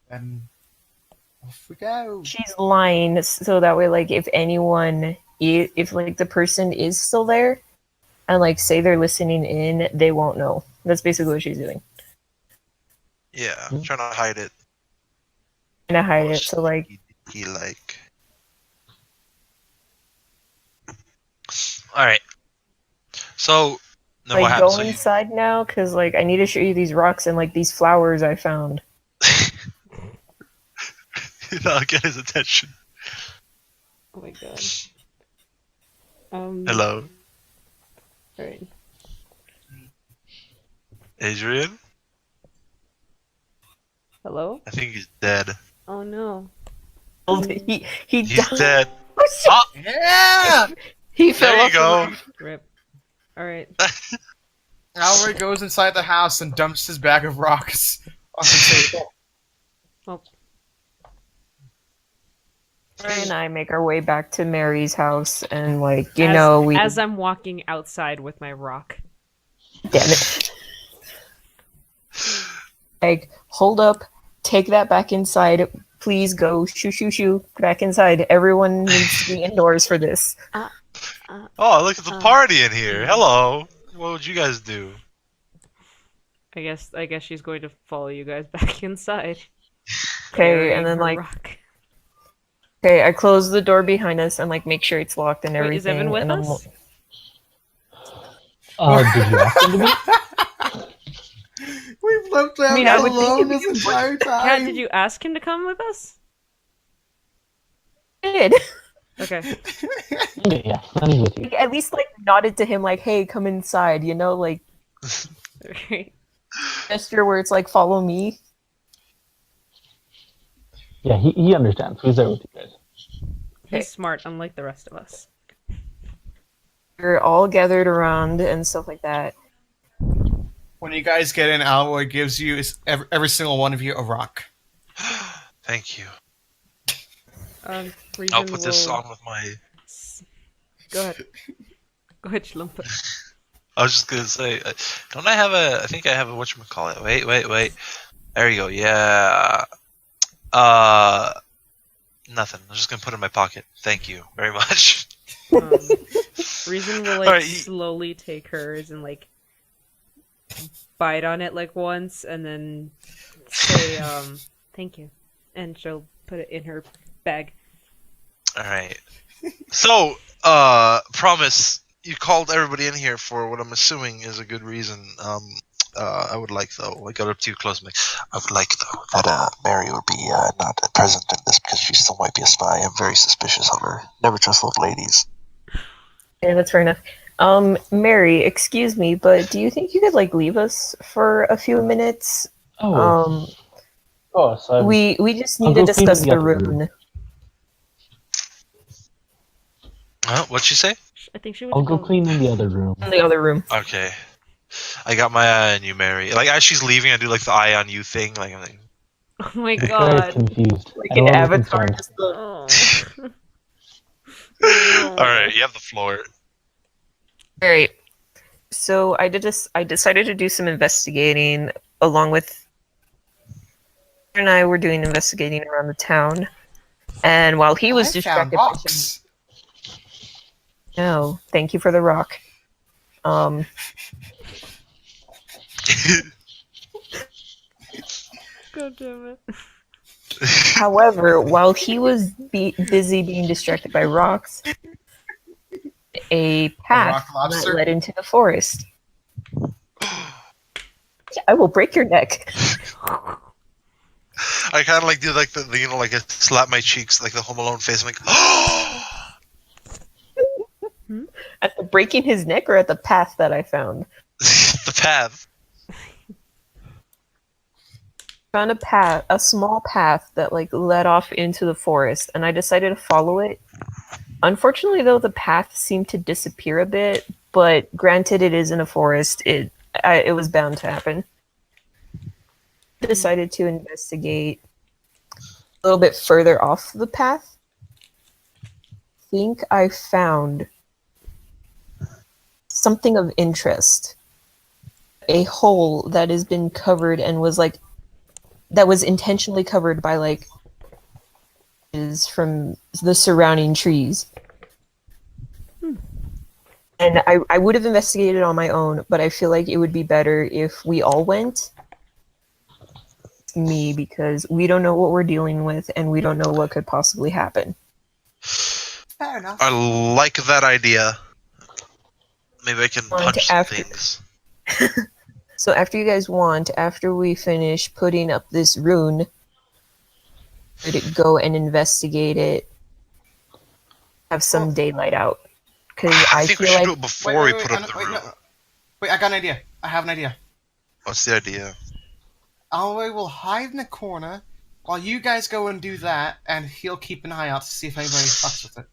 And off we go. She's lying so that way, like, if anyone, if like the person is still there, and like say they're listening in, they won't know. That's basically what she's doing. Yeah, I'm trying to hide it. Trying to hide it. So like, He like. All right. So then what like happens? go So you, inside now because like I need to show you these rocks and like these flowers I found. I'll get his attention. Oh my God. Hello, Alright. Adrian. Hello? I think he's dead. Oh no. He He's died. dead. Oh, shit. Yeah! He fell There you off the go. roof. Rip. Alright. Alroy goes inside the house and dumps his bag of rocks on the table. Well, Mary and I make our way back to Mary's house, and like you as, know, we as I'm walking outside with my rock. damn it. Like, hold up, take that back inside. Please go, shoo shoo shoo, back inside. Everyone needs to be indoors for this. Oh, look, it's a party in here. Hello. What would you guys do? I guess she's going to follow you guys back inside. Okay, carrying and then her like, rock. okay, I close the door behind us and like make sure it's locked and Wait, everything. is Evan with and us? Did you ask him to be? We've left him I mean, I would alone think this entire time. Kat, did you ask him to come with us? did. Okay. Yeah, he's with you. Like, at least like nodded to him like, "Hey, come inside." You know, like Alright. gesture where it's like, "Follow me." Yeah, he understands. He's there with you guys. He's smart, unlike the rest of us. We're all gathered around and stuff like that. When you guys get in, Alroy gives you every single one of you a rock. Thank you. Reason I'll put this will- on with my. Go ahead. Go ahead, Schlumpa. I was just gonna say, don't I have a? I think I have a whatchamacallit. Wait. There you go. Yeah. Nothing. I'm just gonna put it in my pocket. Thank you very much. Reason will like Alright, slowly take hers and like bite on it like once and then say thank you, and she'll put it in her bag. All right. So, promise you called everybody in here for what I'm assuming is a good reason. I would like though. I got up too close. I would like though that Mary would be not present in this because she still might be a spy. I'm very suspicious of her. Never trust those ladies. Yeah, that's fair enough. Mary, excuse me, but do you think you could like leave us for a few minutes? Oh, of course. We just I'll need to go clean discuss the the other room. rune. What'd she say? I think she would. I'll go clean in the other room. In the other room. Okay. I got my eye on you, Mary. Like as she's leaving, I do like the eye on you thing. Like I'm like, Oh my Very god. confused. Like I an love avatar. concern. Just the... Oh. all right, you have the floor. Alright. So I decided to do some investigating along with and I were doing investigating around the town. And while he was I found distracted by some... rocks. No, thank you for the rock. God damn it. However, while he was busy being distracted by rocks, a path rock that lobster? led into the forest. Yeah, I will break your neck. I kind of like do like the like I slap my cheeks like the Home Alone face. I'm like, At the breaking his neck or at the path that I found? the path. Found a path, a small path that like led off into the forest, and I decided to follow it. Unfortunately, though, the path seemed to disappear a bit. But granted, it is in a forest. It was bound to happen. Decided to investigate a little bit further off the path. Think I found something of interest. A hole that has been covered and was like that was intentionally covered by like is from the surrounding trees. And I would have investigated on my own, but I feel like it would be better if we all went. Me, because we don't know what we're dealing with and we don't know what could possibly happen. Fair enough. I like that idea. Maybe I can Want punch some after- things. So after we finish putting up this rune, we'd go and investigate it, have some Well- daylight out. Because I I think we feel should do like it before we put I up know- the wait, room. no. Wait, I got an idea. I have an idea. What's the idea? Alway will hide in the corner while you guys go and do that, and he'll keep an eye out to see if anybody fucks with it.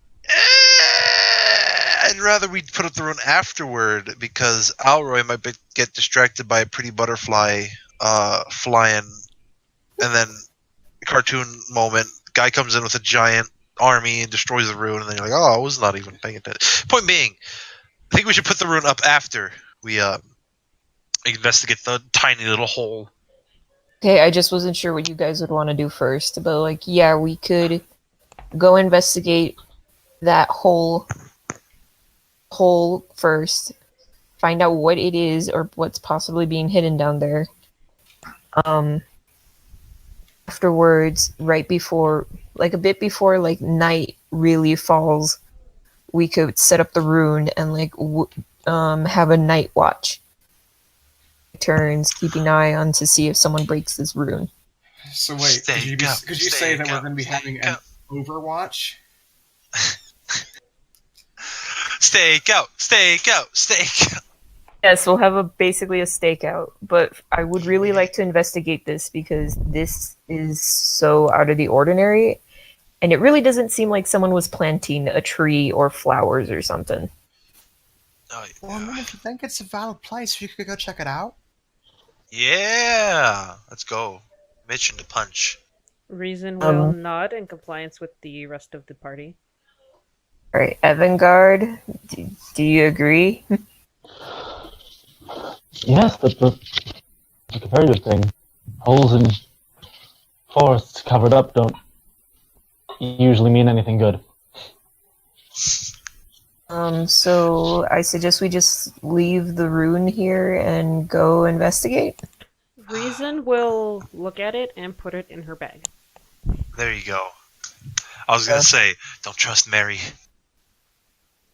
I'd rather we put up the rune afterward because Alroy might get distracted by a pretty butterfly flying, and then cartoon moment, guy comes in with a giant army and destroys the rune, and then you're like, oh, I was not even paying attention. Point being, I think we should put the rune up after we investigate the tiny little hole. okay, I just wasn't sure what you guys would want to do first, but like, yeah, we could go investigate that hole first, find out what it is or what's possibly being hidden down there. Afterwards, right before, like a bit before, like night really falls, we could set up the rune and like have a night watch. Turns, keeping an eye on to see if someone breaks this rune. So wait, could you say that we're going to be having an out. Overwatch? Stake out, stake out, stake out. Yes, we'll have basically a stakeout, but I would really like to investigate this because this is so out of the ordinary, and it really doesn't seem like someone was planting a tree or flowers or something. Oh, Well, I mean, if you think it's a valid place, you could go check it out. yeah, let's go. Mission to punch. Reason will nod in compliance with the rest of the party. All right, Evangard, do you agree? Yes, that's a very good thing. Holes in forests covered up don't usually mean anything good. So I suggest we just leave the rune here and go investigate. Reason will look at it and put it in her bag. There you go. I was gonna say, don't trust Mary.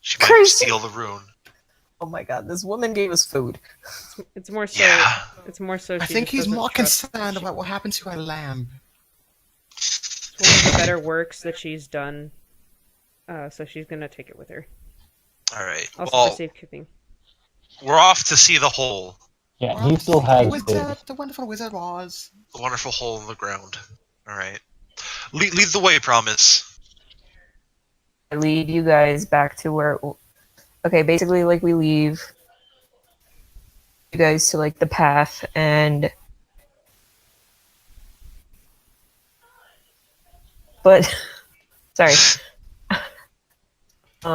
She might Crazy. steal the rune. Oh my god, this woman gave us food. It's more so. Yeah. It's more so. I she think just he's doesn't more trust- concerned about what happened to our lamb. It's one of the better works that she's done. So she's gonna take it with her. All right. Also Well, for safekeeping. we're off to see the hole, Yeah, he still has The wonderful Wizard was. the wonderful hole in the ground. All right. Lead the way, promise. I lead you guys back to where. Okay, basically, like we leave you guys to like the path, and but sorry.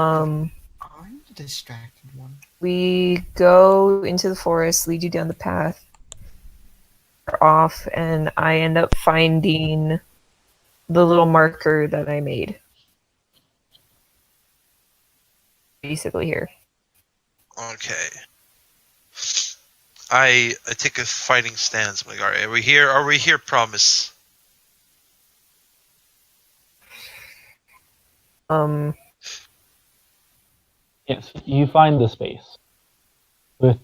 I'm the distracted one. We go into the forest, lead you down the path, we're off, and I end up finding the little marker that I made. Basically here. Okay. I take a fighting stance. I'm like, all right, are we here? Are we here? Promise. Yes, you find the space with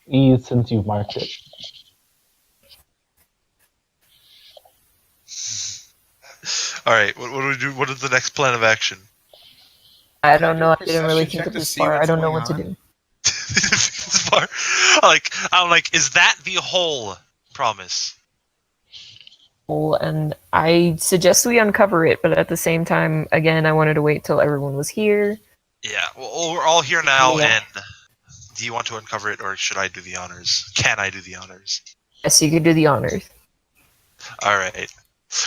ease since you've marked it. All right. What do we do? What is the next plan of action? I don't know. I didn't Perception really check think of to this see far. I what's don't know going what to on. do. This part, I'm like, is that the whole promise? And I suggest we uncover it, but at the same time, again, I wanted to wait till everyone was here. Yeah. Well, we're all here now, Yeah. and do you want to uncover it, or should I do the honors? Can I do the honors? Yes, you could do the honors. All right.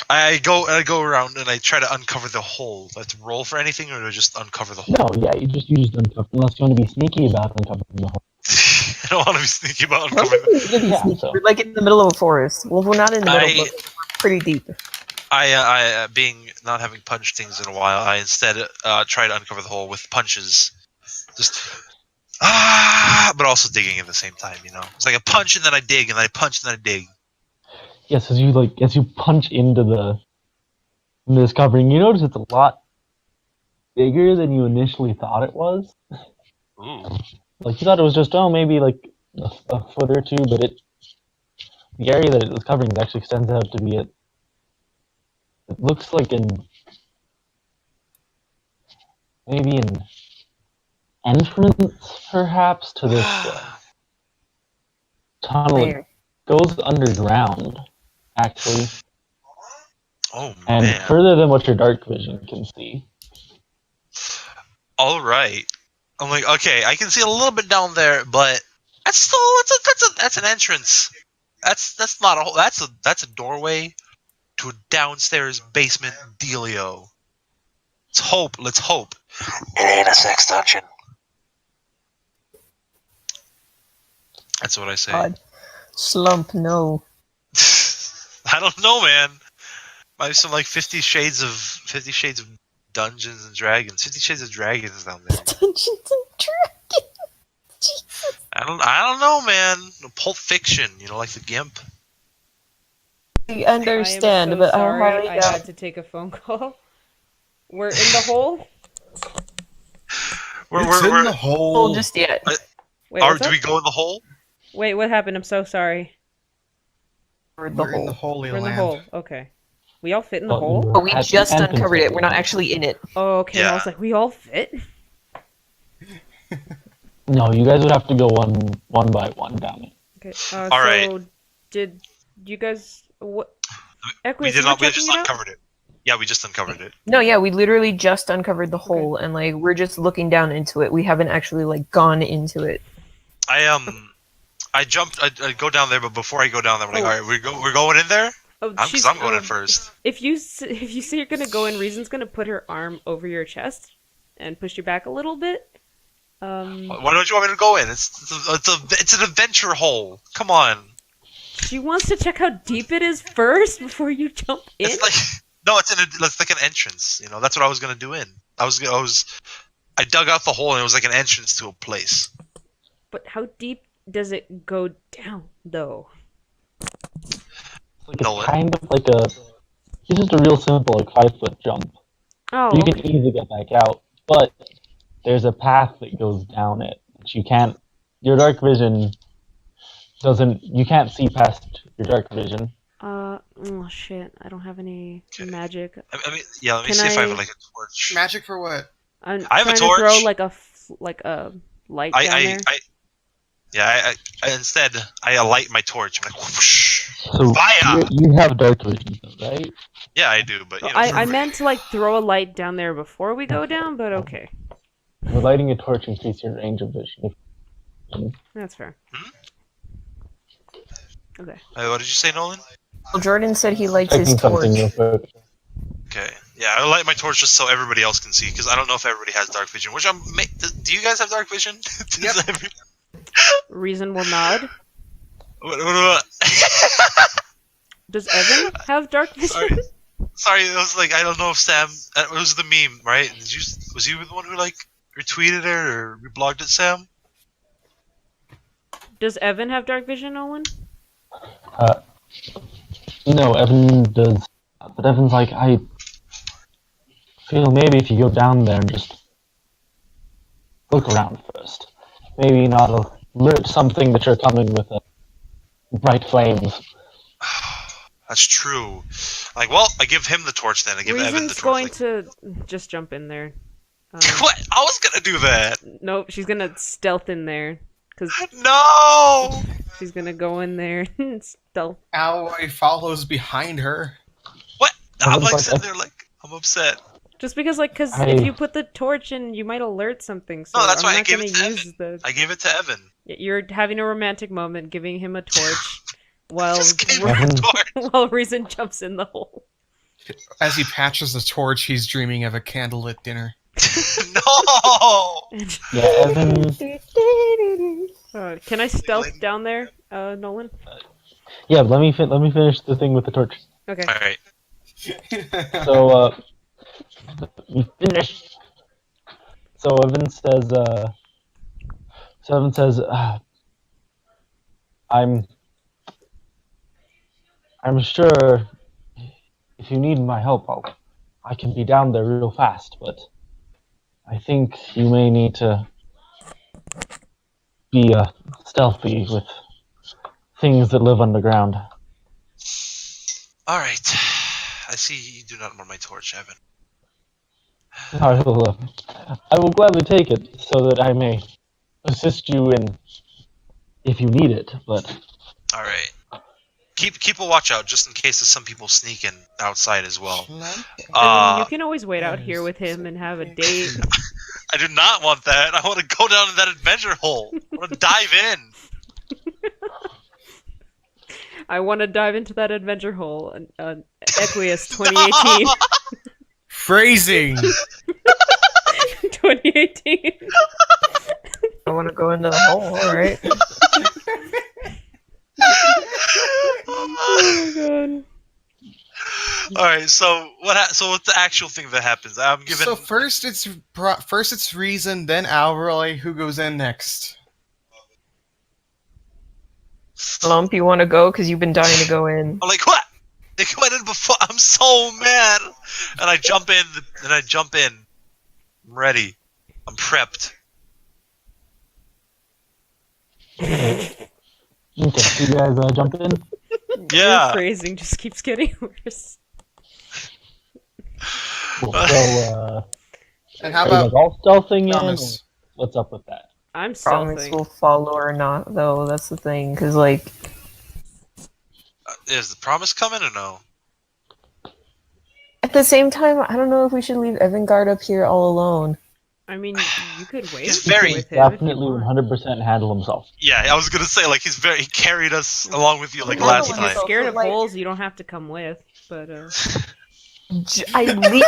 I go around and I try to uncover the hole. Let's roll for anything, or do I just uncover the hole? No, yeah, you just uncover, unless you want to be sneaky about uncovering the hole. I don't want to be sneaky about I don't uncovering. think we need to be Yeah, sneaky. so- We're like in the middle of a forest. Well, we're not in the middle, I- but we're pretty deep. I being not having punched things in a while, I instead try to uncover the hole with punches. Just but also digging at the same time. You know, it's like a punch and then I dig, and then I punch and then I dig. Yes, as you punch into this covering, you notice it's a lot bigger than you initially thought it was. Ooh. Like you thought it was just maybe like a foot or two, but the area that it was covering actually extends out to be it looks like maybe an entrance perhaps to this tunnel. It goes underground actually, Oh and man. further than what your dark vision can see. All right. I'm like, okay, I can see a little bit down there, but that's still that's an entrance. That's not a hole. That's a doorway to a downstairs basement dealio. Let's hope. Let's hope. It ain't a sex dungeon. That's what I say. God. Slump, no. I don't know, man. Might be some like 50 Shades of Dungeons and Dragons. 50 Shades of Dragons down there. Dungeons and Dragons. Jesus. I don't know, man. Pulp Fiction, like the Gimp. I understand, I am so but sorry. I highly I doubt. had to take a phone call. We're in the hole. It's in the hole. Just yet. Wait, what's do up? we go in the hole? Wait, what happened? I'm so sorry. We're in We're in the Holy We're in the Land. hole. Okay. We all fit in the Well, hole? But we At the just entrance uncovered it. area. We're not actually in it. Oh, okay. I Yeah. was like, we all fit? No, you guys would have to go one by one down it. Okay. All So, right. did you guys... What? We Equus, did you were not. We checking just it out? uncovered it. Yeah, we just uncovered it. No, yeah, we literally just uncovered the hole, and like we're just looking down into it. We haven't actually like gone into it. I jumped. I go down there, but before I go down there, I'm like, Oh. all right, we're going in there. Oh, I'm she's, going in first. If you say you're gonna go in, Reason's gonna put her arm over your chest and push you back a little bit. Why don't you want me to go in? It's an adventure hole. Come on. She wants to check how deep it is first before you jump in. It's like no, it's like an entrance. That's what I was gonna do in. I dug out the hole and it was like an entrance to a place. But how deep does it go down, though? Like Nolan. it's kind of like it's just a real simple 5-foot jump. Oh, You can easily get back out, but there's a path that goes down it. Which you can't. Your dark vision doesn't. You can't see past your dark vision. oh shit! I don't have any Okay. magic. I mean, yeah. Let me Can see if I I- have like a torch. Magic for what? I'm I have a trying to throw torch. like a light down there. I instead I light my torch. I'm like, whoosh. So Fire! you have dark vision, though, right? Yeah, I do, but I meant to like throw a light down there before we go down, but okay, We're lighting a torch increase your range of vision. that's fair. Okay. What did you say, Nolan? Well, Jordan said he lights his Checking torch. something real quick. Okay. Yeah, I light my torch just so everybody else can see, because I don't know if everybody has dark vision. Do you guys have dark vision? Yep. Reason will nod. What? Does Evan have dark vision? Sorry, it was like I don't know if Sam. It was the meme, right? Was you the one who like retweeted it or reblogged it, Sam? Does Evan have dark vision, Owen? No, Evan does. But Evan's like, I feel maybe if you go down there and just look around first. Maybe not alert something that you're coming with bright flames. That's true. Like, well, I give him the torch then. I give Evan the Reason's torch. going Like, to just jump in there. what? I was gonna do that. Nope, she's gonna stealth in there. Because No. she's gonna go in there and stealth. Alloy follows behind her. What? I'm like Like, sitting there like I'm upset. Just because, like, if I- you put the torch in, you might alert something. So No, that's I'm why I not gave gonna it to use Evan. the. I gave it to Evan. You're having a romantic moment, giving him a torch, while Just gave him the torch. while Reason jumps in the hole. As he patches the torch, he's dreaming of a candlelit dinner. No. Yeah, Evan. Can I stealth down there, Nolan? Yeah, let me finish the thing with the torch. Okay. All right. So, we finished. So Evan says, I'm sure if you need my help, I can be down there real fast, but I think you may need to be stealthy with things that live underground. All right. I see you do not want my torch, Evan. I will gladly take it so that I may assist you in if you need it. But All right. Keep a watch out just in case there's some people sneaking outside as well. You can always wait out here with him and have a date. I do not want that. I want to go down in that adventure hole. I want to dive in. I want to dive into that adventure hole. Equius 2018. No! Phrasing! 2018. I want to go into the hole. All right. Oh my god. All right. So what's the actual thing that happens? I'm giving. So first it's Reason, then Alroy, who goes in next. Lump, you want to go? Because you've been dying to go in. I'm like, what? They went in before. I'm so mad. And I jump in. I'm ready. I'm prepped. okay, you guys jump in. Yeah. Your phrasing just keeps getting worse. Cool. So, And how are you guys about all stealthing in? Or Promise? what's up with that? I'm Promise stealthing. will follow or not, though. That's the thing. Because, like, Is the promise coming or no? at the same time, I don't know if we should leave Evangard up here all alone. I mean, you could wait He's with very- him if you Definitely want. 100% handle himself. Yeah, I was gonna say like he carried us along with you like Yeah, last but If you're time. scared of Like- holes, you don't have to come with. But I leap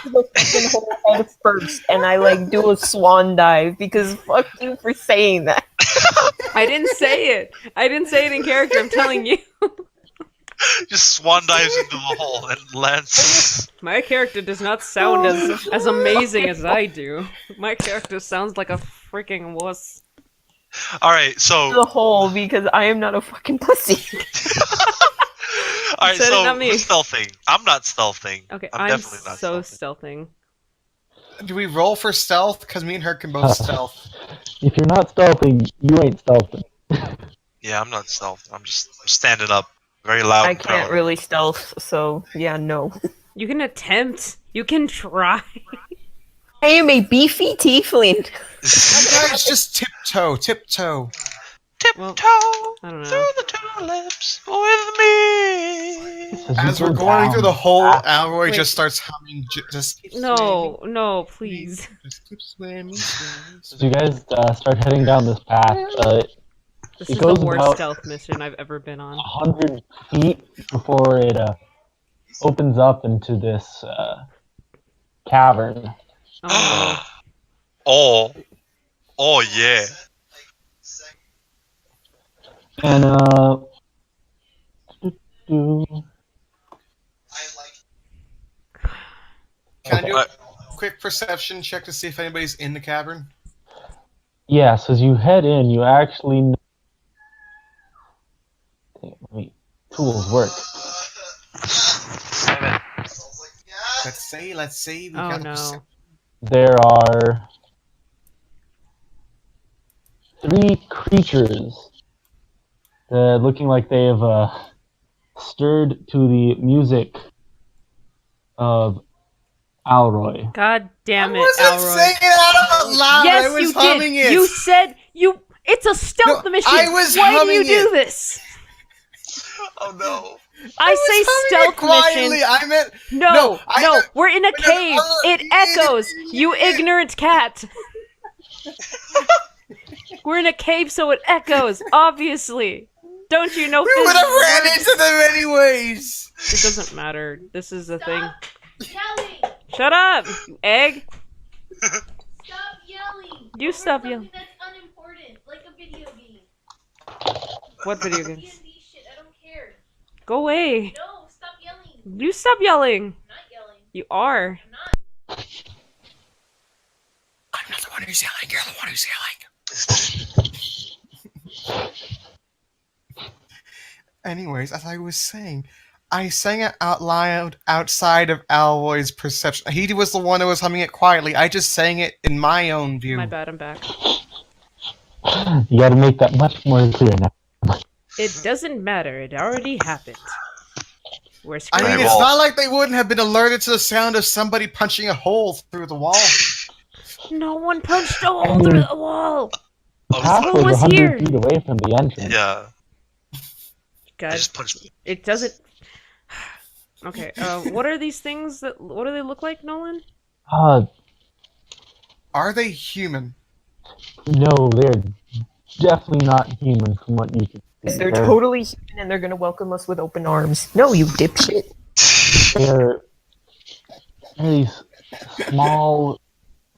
to the fucking hole head first, and I, like, do a swan dive, because fuck you for saying that. I didn't say it. I didn't say it in character. I'm telling you. Just swan dives into the hole and lands. My character does not sound as amazing as I do. My character sounds like a freaking wuss. All right, so The hole, because I am not a fucking pussy. all right, said it, so not me. who's stealthing? I'm not stealthing. Okay, I'm I'm definitely not so stealthing. stealthing. Do we roll for stealth? Because me and her can both stealth. If you're not stealthing, you ain't stealthing. Yeah, I'm not stealth. I'm standing up, very loud. I and can't proud. really stealth, so yeah, no. You can attempt. You can try. I am a beefy tiefling. Guys, just tiptoe. Well, Tiptoe I don't know. through the tulips with me. As we're you go going down through the hole, fast, Alroy Wait. just starts humming. Just No, please. Just keep swimming. as you guys start heading down this path, This It is the goes worst about- stealth mission I've ever been on. 100 feet before it opens up into this cavern. Oh, Oh yeah. And Can I do Okay. a quick perception check to see if anybody's in the cavern? yeah, so as you head in, you actually know tools work. Let's see. We oh got a no. There are 3 creatures looking like they have stirred to the music of Alroy. God damn I it, wasn't Alroy. saying it out loud. I Yes, was you humming did. it. You said you. It's a stealth No, mission. I was Why do you humming do it. this? Oh no. I was say humming it stealth quietly. mission. I meant No, I no, meant- we're in a cave. It echoes. You ignorant cat. We're in a cave, so it echoes. Obviously, don't you know? We would have physics ran works? into them anyways. It doesn't matter. This is the thing. Yelling! Shut up, you egg. Stop yelling! You Over stop something yelling. that's unimportant, like a video game. What video games? D&D shit, I don't care. Go away. No, stop yelling. You stop yelling. I'm not yelling. You are. I'm not. I'm not the one who's yelling. You're the one who's yelling. Anyways, as I was saying, I sang it out loud outside of Alroy's perception. He was the one who was humming it quietly. I just sang it in my own view. My bad. I'm back. You gotta make that much more clear now. It doesn't matter. It already happened. We're I screwed. mean, Alright, it's well- not like they wouldn't have been alerted to the sound of somebody punching a hole through the wall. No one punched a hole through the wall. Path Who was was 100 here? feet away from the entrance. Yeah. I God, just punched me. it doesn't. Okay. What are these things? What do they look like, Nolan? Are they human? No, they're definitely not human from what you can see. They're totally human and they're gonna welcome us with open arms. No, you dipshit. They're these small,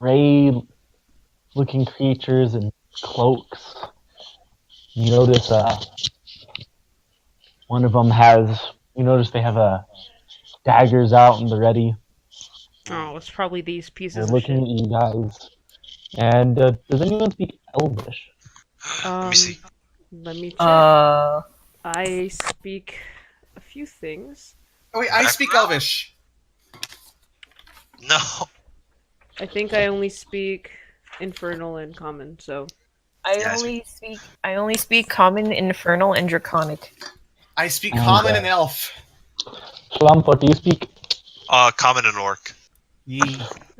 gray-looking creatures in cloaks. You notice, one of them has. You notice they have daggers out in the ready. Oh, it's probably these They're pieces of looking shit. at you guys. And does anyone speak Elvish? Let me see. Let me check. I speak a few things. Oh wait, I speak Elvish. No. I think I only speak Infernal and Common, so. Yeah, I only speak Common, Infernal, and Draconic. I speak Oh, Common yeah. and Elf. Slump, what do you speak? Common and orc. Yee.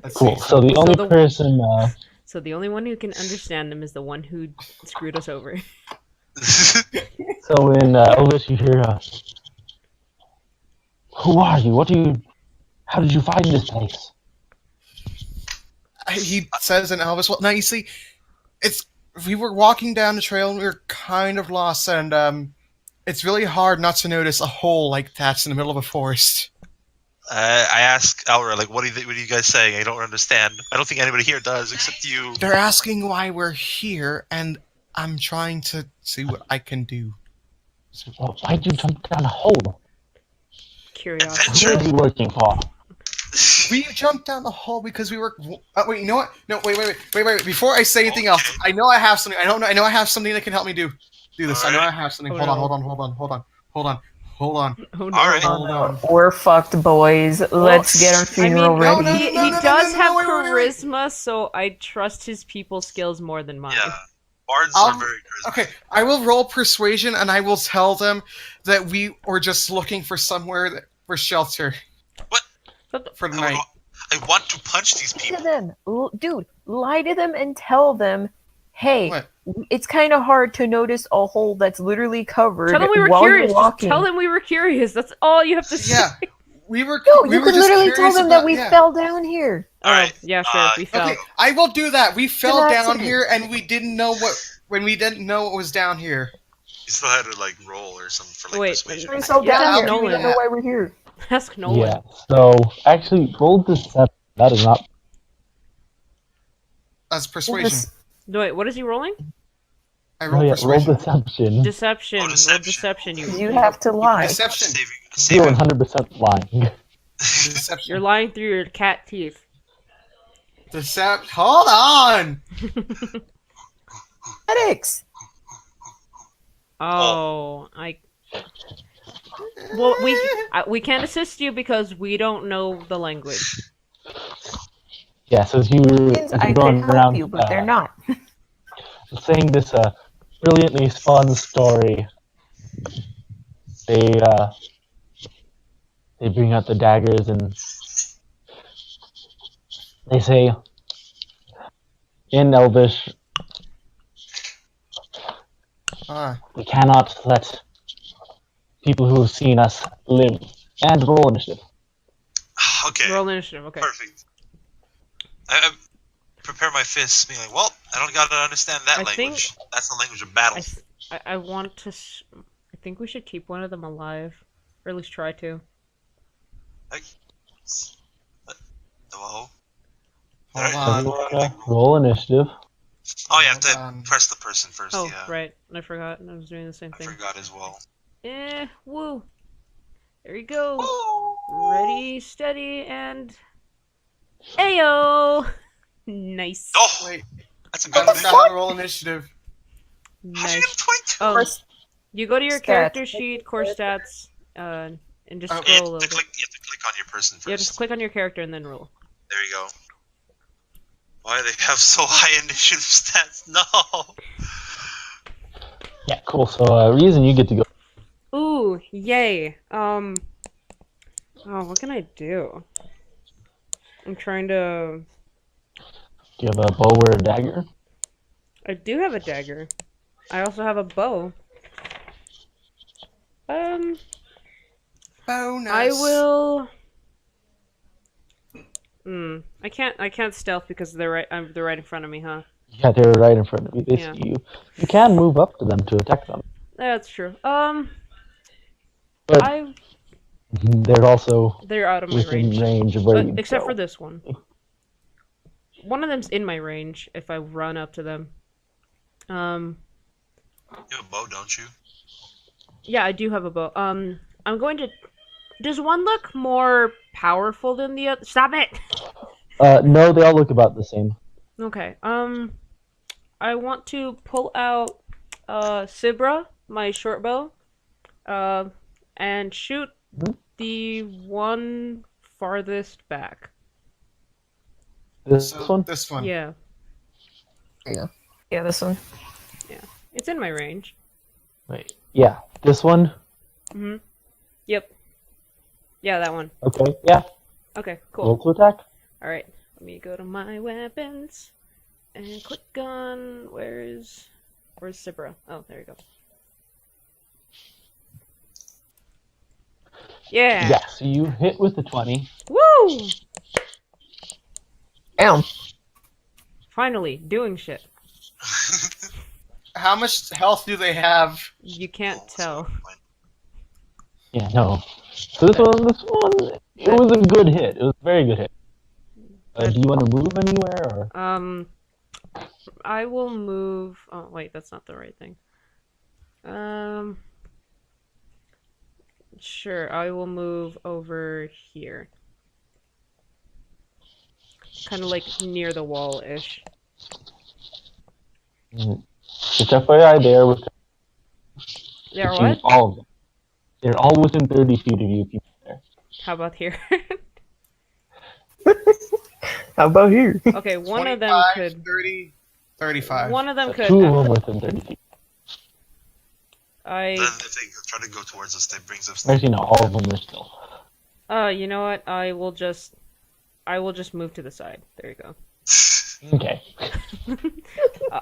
Let's Cool. see. So the only the- person, So the only one who can understand them is the one who screwed us over. so in Elvish you hear, who are you? How did you find this place? He says in Elvis. Well, now you see, we were walking down the trail and we were kind of lost, and it's really hard not to notice a hole like that's in the middle of a forest. I ask Alra, like, what are you guys saying? I don't understand. I don't think anybody here does, except you. They're asking why we're here, and I'm trying to see what I can do. Well, why'd you jump down a hole? Curiosity. Who are you working for? We jumped down the hole because we were. Wait, you know what? No, wait. Before I say anything else, I know I have something. I don't know. I know I have something that can help me do this. I know I have something. Oh, Hold no. on. Oh, no. Alright. Hold on. We're fucked, boys. Let's get our I funeral mean, ready. no, he no, does no, have wait. charisma, so I trust his people skills more than mine. Yeah. Bards I'll- are very charismatic. Okay, I will roll persuasion, and I will tell them that we were just looking for somewhere for shelter. What? For the I night. want to punch these To people. them, dude, lie to them and tell them, hey, What? it's kind of hard to notice a hole that's literally covered Tell them we were while curious. you're Just walking. tell them we were curious. That's all you have to say. Yeah, we were. No, we you were could just literally tell curious them about- that we yeah. fell down here. Alright. Yeah, sure. We fell. Okay, I will do that. We fell An down accident. here, and we didn't know what was down here. You still had to like roll or something for like Wait, persuasion. We fell Yeah, down here. Nolan. We don't know why we're here. Ask Nolan. Yeah. So actually, roll deception. That is not. That's persuasion. No, wait, what is he rolling? I Oh rolled yeah, roll persuasion. Deception. Deception. Oh, Roll deception. deception. You have to lie. Deception. You're Saving. 100% lying. Deception. You're lying through your cat teeth. Hold on. Medics. Oh, Well, we can't assist you because we don't know the language. Yeah. So as you I as you're could going help around, you, but they're not. saying this brilliantly spun story, they bring out the daggers and they say in Elvish, Ah, we cannot let people who have seen us live. And roll initiative. Okay, Roll initiative. Okay. perfect. I prepare my fists, being like, well, I don't gotta understand that I language. That's the language of I, battle. th- I want to. I think we should keep one of them alive, or at least try to. Hello? hold Alright. on. Roll initiative. Oh, you have Hold to on. press the person first, Oh, yeah. right. I forgot. I was doing the same I thing. forgot as well. Woo. There you go. Ready, steady, and Ayo! Nice. Oh! Wait, That's a I good forgot thing. how to roll initiative. How'd you get Nice. a 22? Oh, First you go to your Stats. character sheet, core stats, and just Oh, You scroll a have, little to bit. click, you have to click on your person first. Yeah, just click on your character and then roll. There you go. Why do they have so high initiative stats? No! Yeah, cool. So, Reason, you get to go. Ooh, yay. Oh, what can I do? I'm trying to... Do you have a bow or a dagger? I do have a dagger. I also have a bow. Bonus. I will... I can't stealth because they're right in front of me, huh? Yeah, they're right in front of you. They Yeah. see you. You can move up to them to attack them. That's true. But I... they're also They're out of my within range. range of where you Except go. for this one. One of them's in my range if I run up to them. You have a bow, don't you? Yeah, I do have a bow. I'm going to... Does one look more powerful than the other? Stop it! No, they all look about the same. Okay, I want to pull out, Sibra, my short bow, and shoot the one farthest back. This So, one? This one. Yeah, yeah, this one. it's in my range. Wait. Yeah, this one? Yep. Yeah, that one. Okay, yeah. Okay, cool. Roll to attack. Alright, let me go to my weapons and click on where's Sibra? Oh, there you go. Yeah. Yeah, so you hit with the 20. Woo! Damn. Finally, doing shit. How much health do they have? You can't tell. Yeah, no. So this one, it was a good hit. It was a very good hit. Do you want to move anywhere, or? I will move. Oh wait, that's not the right thing. Sure, I will move over here. Kind of like near the wall-ish. Just FYI, they are within There, what? all of them. They're all within 30 feet of you if you get there. How about here? How about here? Okay, one of them 25, could. 30, 35. One of them could. Two of them within 30 feet. Then if they try to go towards us, that brings us... Actually, no, all of them are still. You know what? I will just move to the side. There you go. Okay.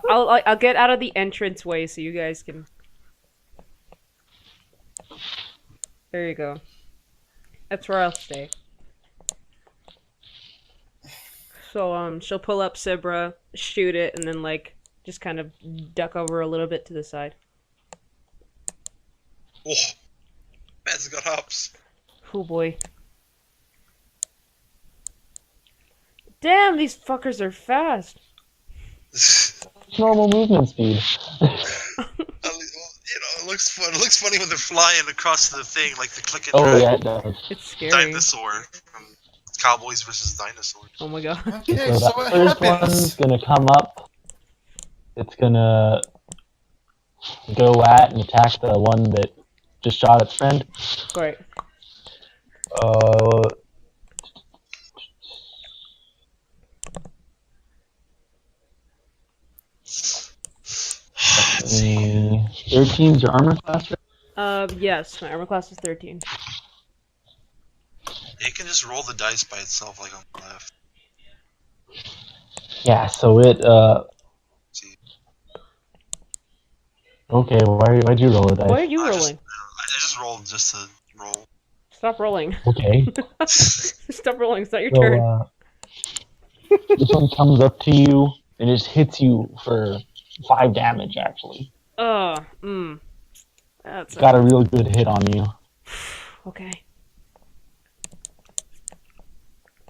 I'll get out of the entrance way so you guys can. There you go. That's where I'll stay. So she'll pull up Sibra, shoot it, and then like just kind of duck over a little bit to the side. Oh, man's got hops. Oh boy. Damn, these fuckers are fast. Normal movement speed. It looks fun. It looks funny when they're flying across the thing, like the click and Oh, drag yeah, it does. It's scary. dinosaur from Cowboys versus Dinosaurs. Oh my god. Okay, So so that what first one's happens? gonna come up. It's gonna go at and attack the one that just shot its friend. Great. see. 13's your armor class, right? Yes, my armor class is 13. You can just roll the dice by itself, like on the left. Yeah, so it, See, okay, why'd you roll a dice? Why are you I rolling? I just rolled just to roll. Stop rolling. Okay, Stop rolling. It's not your so, turn. this one comes up to you and just hits you for 5 damage, actually. That's Got a real good hit on you. okay.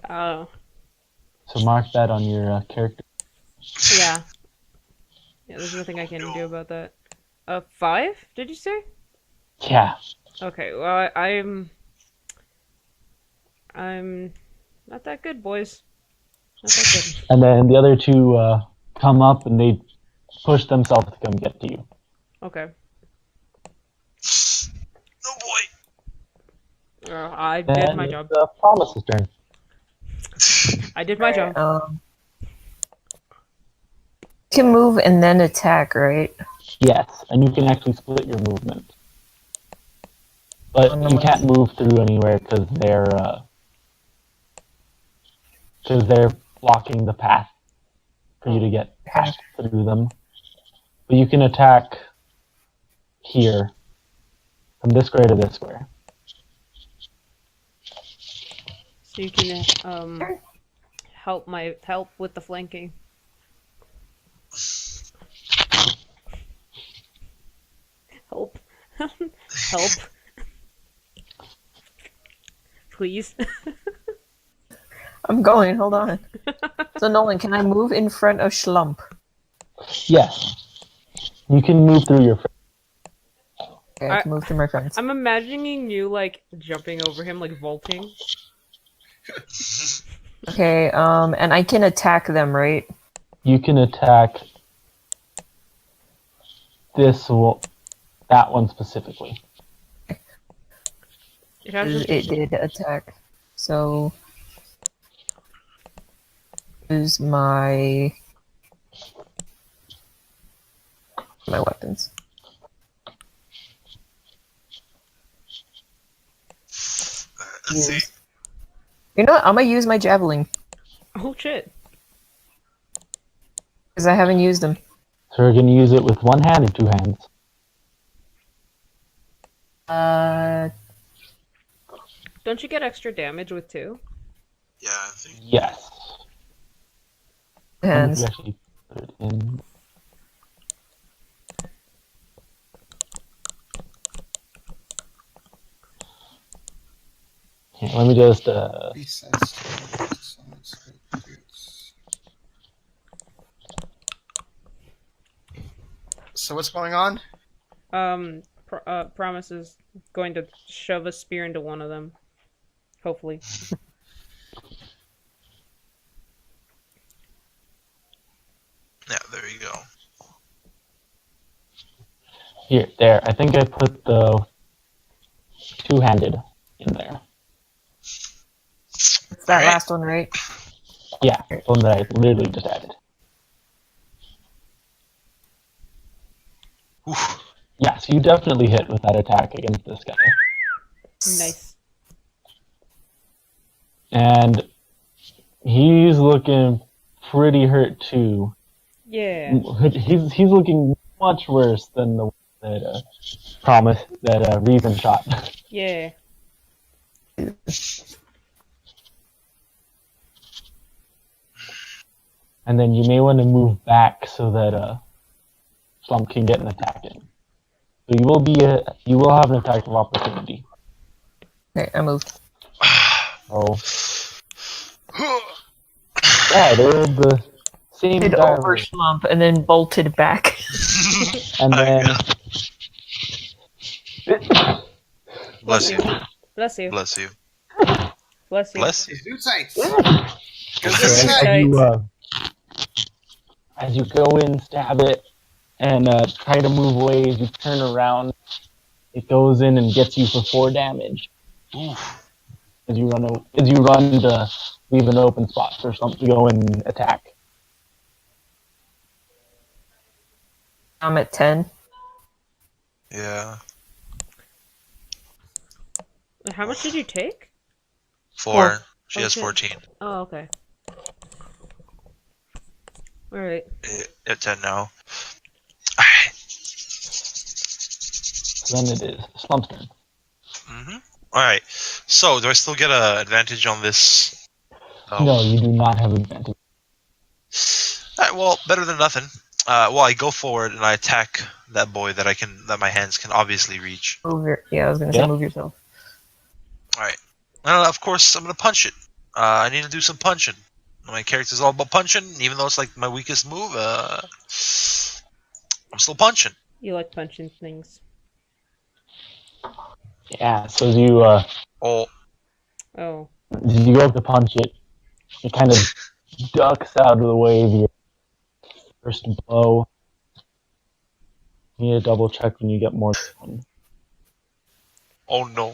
So mark that on your character. Yeah. Yeah, there's nothing I can do about that. 5? Did you say? Yeah. Okay, well, I'm not that good, boys. Not that good. And then the other two come up and they push themselves to come get to you. Okay. Oh boy! I did Then my it's job. Promise's turn. I did my job. Can move and then attack, right? Yes, and you can actually split your movement. But you can't move through anywhere because they're blocking the path for you to get past through them. But you can attack here, from this square to this square. So you can help with the flanking. Help. Help. Please. I'm going, hold on. So Nolan, can I move in front of Schlump? Yes. You can move through your friend. Okay, I can move through my friends. I'm imagining you like jumping over him, like vaulting. Okay, and I can attack them, right? You can attack that one specifically. It did attack. So use my weapons. Let's see. You know what? I'm gonna use my javelin Oh shit. because I haven't used them. So you're going to use it with one hand or two hands? Don't you get extra damage with 2? Yeah, I think. Yes. Hands. You actually put it in. Here, let me just. So what's going on? Promise is going to shove a spear into one of them. Hopefully. Yeah, there you go. Here, there. I think I put the two-handed in there. It's that last one, right? Yeah, the one that I literally just added. Oof. Yeah, so you definitely hit with that attack against this guy. Nice. And he's looking pretty hurt too. Yeah. He's looking much worse than the one that Reason shot. Yeah. And then you may want to move back so that Slump can get an attack in. So you will have an attack of opportunity. Okay, I moved. Oh. Yeah, they're the same Did guy. over Schlump and then bolted back. And then Bless you. Bless you. Bless you. Bless you. Bless you. Do sights. as you go in, stab it, and try to move away, as you turn around, it goes in and gets you for 4 damage. Oof. As you run to leave an open spot for something to go and attack. I'm at 10. Yeah. How much did you take? 4. She has Okay. 14. Oh, okay. Alright. At 10 now. Alright. So then it is Slump's turn. Alright. So, do I still get an advantage on this? No, you do not have advantage. Alright, well, better than nothing. Well, I go forward and I attack that boy that my hands can obviously reach. Yeah, I was gonna say Yeah. move yourself. Alright. Of course, I'm gonna punch it. I need to do some punching. My character's all about punching, even though it's like my weakest move. I'm still punching. You like punching things. Yeah, so as you Oh, Oh. go up to punch it, it kind of ducks out of the way of your first blow. You need to double check when you get more than one. oh no.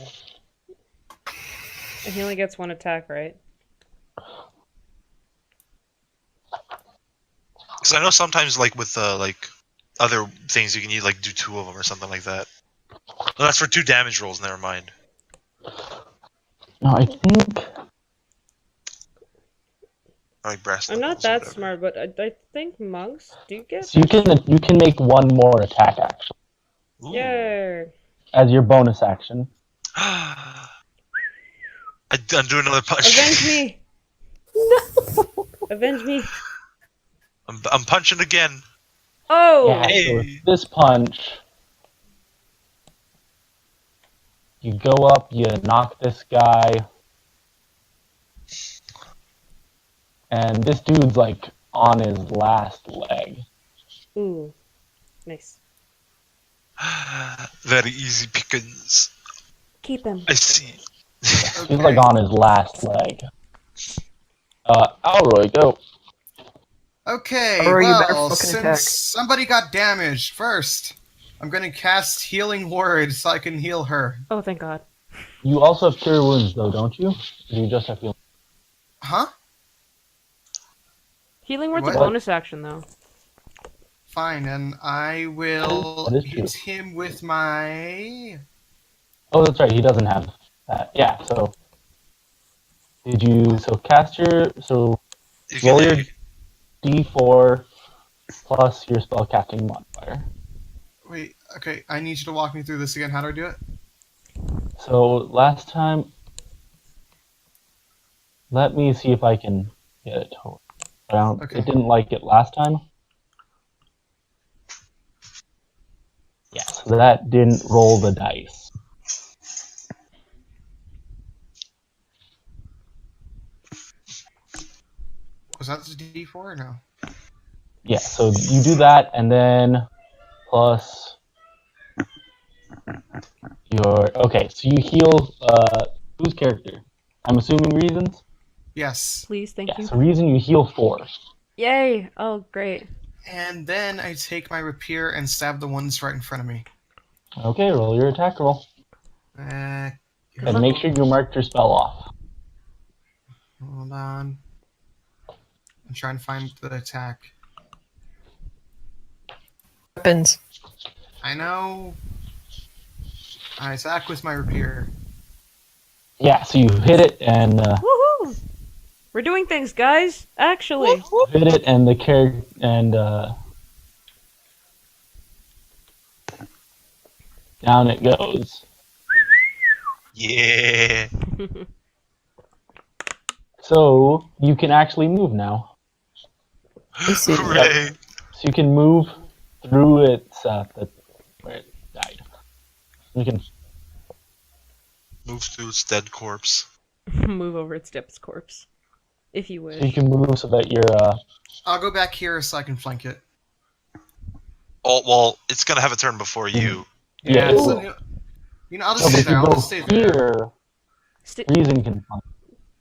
And he only gets one attack, right? Because I know sometimes, like with other things, you can like do 2 of them or something like that. No, that's for 2 damage rolls. Never mind. No, I think Like brass I'm not knuckles or that whatever. smart, but I think monks do get. so. You can make one more attack actually Ooh. Yay! as your bonus action. I do another punch. Avenge me! Avenge me! I'm punching again. Oh! Yeah. Hey. So with this punch, you go up, you knock this guy, and this dude's like on his last leg. Ooh. Nice. Very easy pickings. Keep him. I see. He's like on his last leg. Alroy, go. Okay, Alright, you better well, fucking since attack. somebody got damaged first, I'm gonna cast Healing Word so I can heal her. Oh, thank God. You also have Cure Wounds, though, don't you? Or do you just have healing? Huh? Healing word's What? a bonus action, though. Fine, and I will That is true. hit him with my... Oh, that's right. He doesn't have that. Yeah. So, cast your You roll can, your D4 plus your spellcasting modifier. Wait, okay, I need you to walk me through this again. How do I do it? So last time, let me see if I can get it total. Okay. It didn't like it last time. Yeah, so that didn't roll the dice. Was that the D4 or no? Yeah, so you do that, and then plus okay. So you heal whose character? I'm assuming Reasons. Yes. Please, thank Yeah, you. so Reason you heal 4. Yay! Oh, great. And then I take my rapier and stab the ones right in front of me. Okay, roll your attack roll, Uh, and make sure you mark your spell off. hold on. I'm trying to find the attack. Weapons. I know. I attack with my rapier. Yeah, so you hit it and Woohoo! We're doing things, guys! Actually! hit it, and the character down it goes. yeah. So you can actually move now. This is Hooray. So you can move through its where it died. You can Move through its dead corpse. Move over its depth's corpse. If you wish. so you can move so that you're I'll go back here so I can flank it. Oh well, it's gonna have a turn before you. Yeah, so, it will. I'll No, just but stay if there. you I'll go just stay there. here, St- Reason can find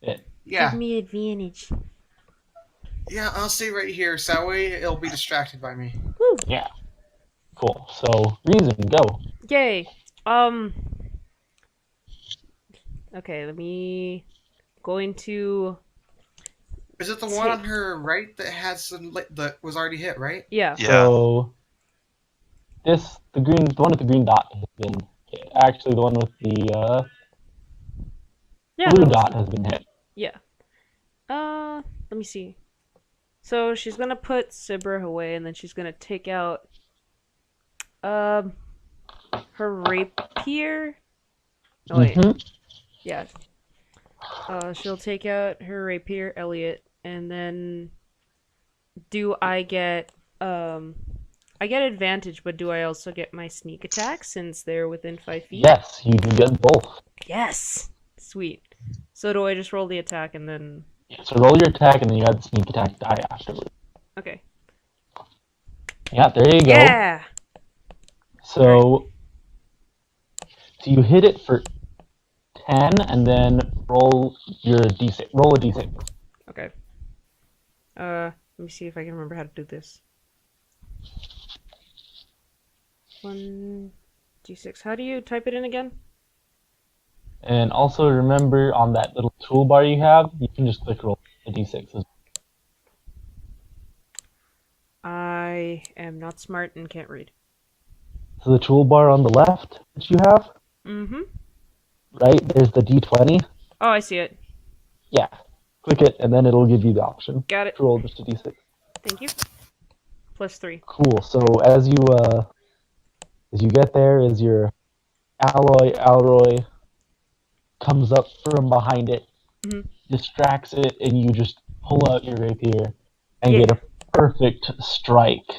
it. Yeah, Give me advantage. yeah, I'll stay right here so that way it'll be distracted by me. Yeah. Cool. So Reason, go. Yay! Okay, let me... Going to... Is it the one on her right that has that was already hit, right? Yeah. Yeah. So the one with the green dot has been hit. Actually, the one with the Yeah, blue that was dot has been hit. yeah. Let me see. So she's gonna put Sibra away, and then she's gonna take out um her rapier. Oh wait, Mhm. yeah. She'll take out her rapier, Elliot, and then do I get um I get advantage, but do I also get my sneak attack since they're within 5 feet? Yes, you can get both. Yes. Sweet. So do I just roll the attack and then Yeah, so roll your attack, and then you add the sneak attack die afterwards. okay. Yeah, there you go. Yeah. So you hit it for 10, and then roll your d6. Roll a d6. Okay. Let me see if I can remember how to do this. 1d6. How do you type it in again? And also remember on that little toolbar you have, you can just click roll a d6. I am not smart and can't read. So the toolbar on the left that you have, Mm-hmm. right, there's the d20. Oh, I see it. Yeah. Click it, and then it'll give you the option Got it. to roll just a d6. Thank you. +3. Cool. So as you get there, as your Alroy comes up from behind it, Mhm. distracts it, and you just pull out your rapier and Yeah. get a perfect strike,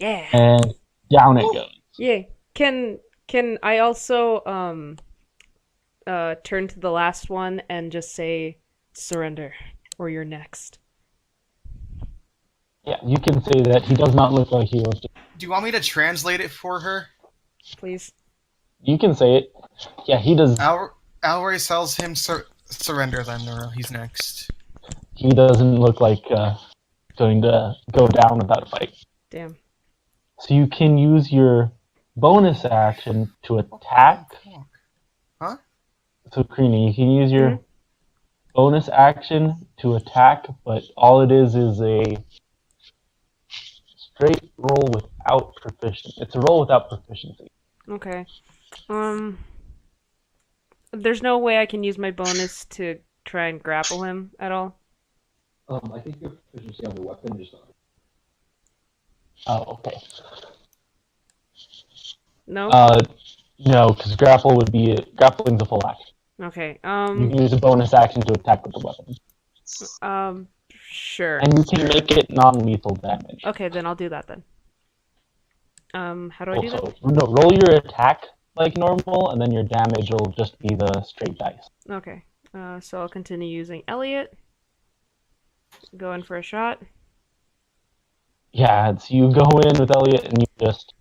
Yeah. and down it goes. Yeah. Can I also turn to the last one and just say surrender or you're next? Yeah, you can say that. He does not look like he wants to. Do you want me to translate it for her? Please. You can say it. Yeah, he does. Alroy tells him surrender then, or he's next. He doesn't look like going to go down without a fight. Damn. So you can use your bonus action to attack. Huh? So Creamy, you can use your Mhm. bonus action to attack, but all it is a straight roll without proficiency. It's a roll without proficiency. Okay. Um there's no way I can use my bonus to try and grapple him at all. I think your proficiency on the weapon just. Oh, okay. No? No, because grappling's a full action. Okay. You can use a bonus action to attack with the weapon, Sure. and you can make it non-lethal damage. Okay, then I'll do that then. How do I do that? Also, no, roll your attack like normal, and then your damage will just be the straight dice. Okay. So I'll continue using Elliot. Go in for a shot. Yeah, so you go in with Elliot, and you just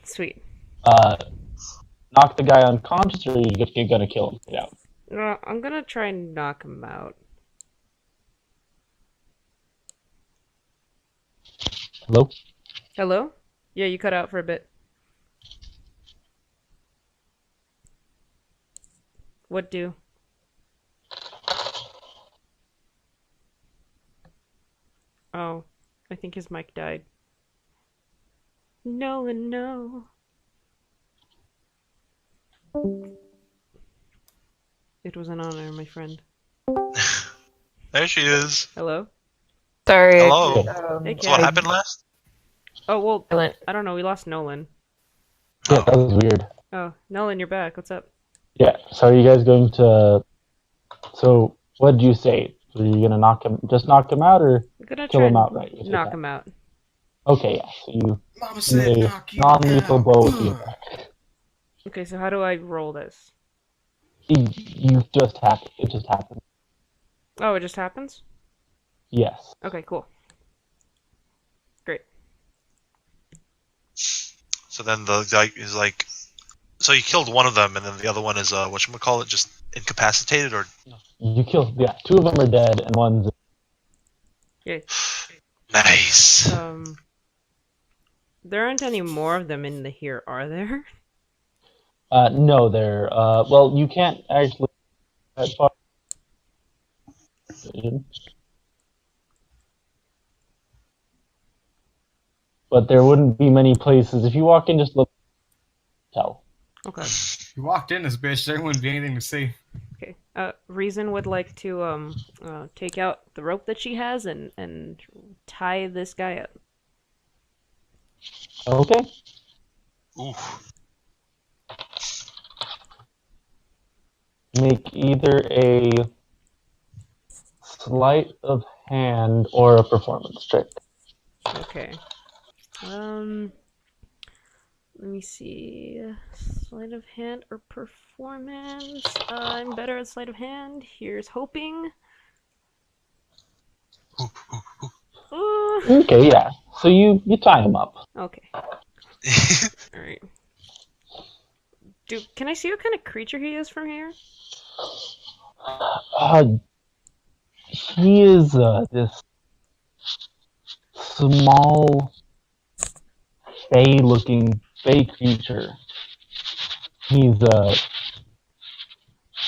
Sweet. knock the guy unconscious, or you're gonna kill him. Yeah. I'm gonna try and knock him out. Hello? Hello? Yeah, you cut out for a bit. What do? Oh, I think his mic died. Nolan, no. It was an honor, my friend. There she is. Hello? Sorry. Hello. Hey, So what Cat. happened last? Oh, well, I went, I don't know. We lost Nolan. Yeah, that was weird. Oh, Nolan, you're back. What's up? Yeah, so are you guys going to... So, what did you say? Are you gonna knock him out, or I'm gonna kill try him and outright with your knock attack? him out. Okay, yeah, so you Mama do said a knock you non-lethal out. blow with the attack. Okay, so how do I roll this? You just happen. It just happened. Oh, it just happens? Yes. Okay, cool. Great. So then the guy is like, so you killed one of them, and then the other one is whatchamacallit, just incapacitated, or You killed... Yeah, two of them are dead, and one's... Yay. nice. There aren't any more of them in the here, are there? No, they're... Well, you can't actually... As far but there wouldn't be many places. If you walk in, just look. Tell. Okay. You walked in this bitch, there wouldn't be anything to see. Okay. Reason would like to take out the rope that she has and tie this guy up. Okay. Ooh. Make either a sleight of hand or a performance check. Okay. Let me see. Sleight of hand or performance? I'm better at sleight of hand. Here's hoping. Okay, yeah. So you tie him up. Okay. Alright. Can I see what kind of creature he is from here? He is this small, fey-looking fey creature. He's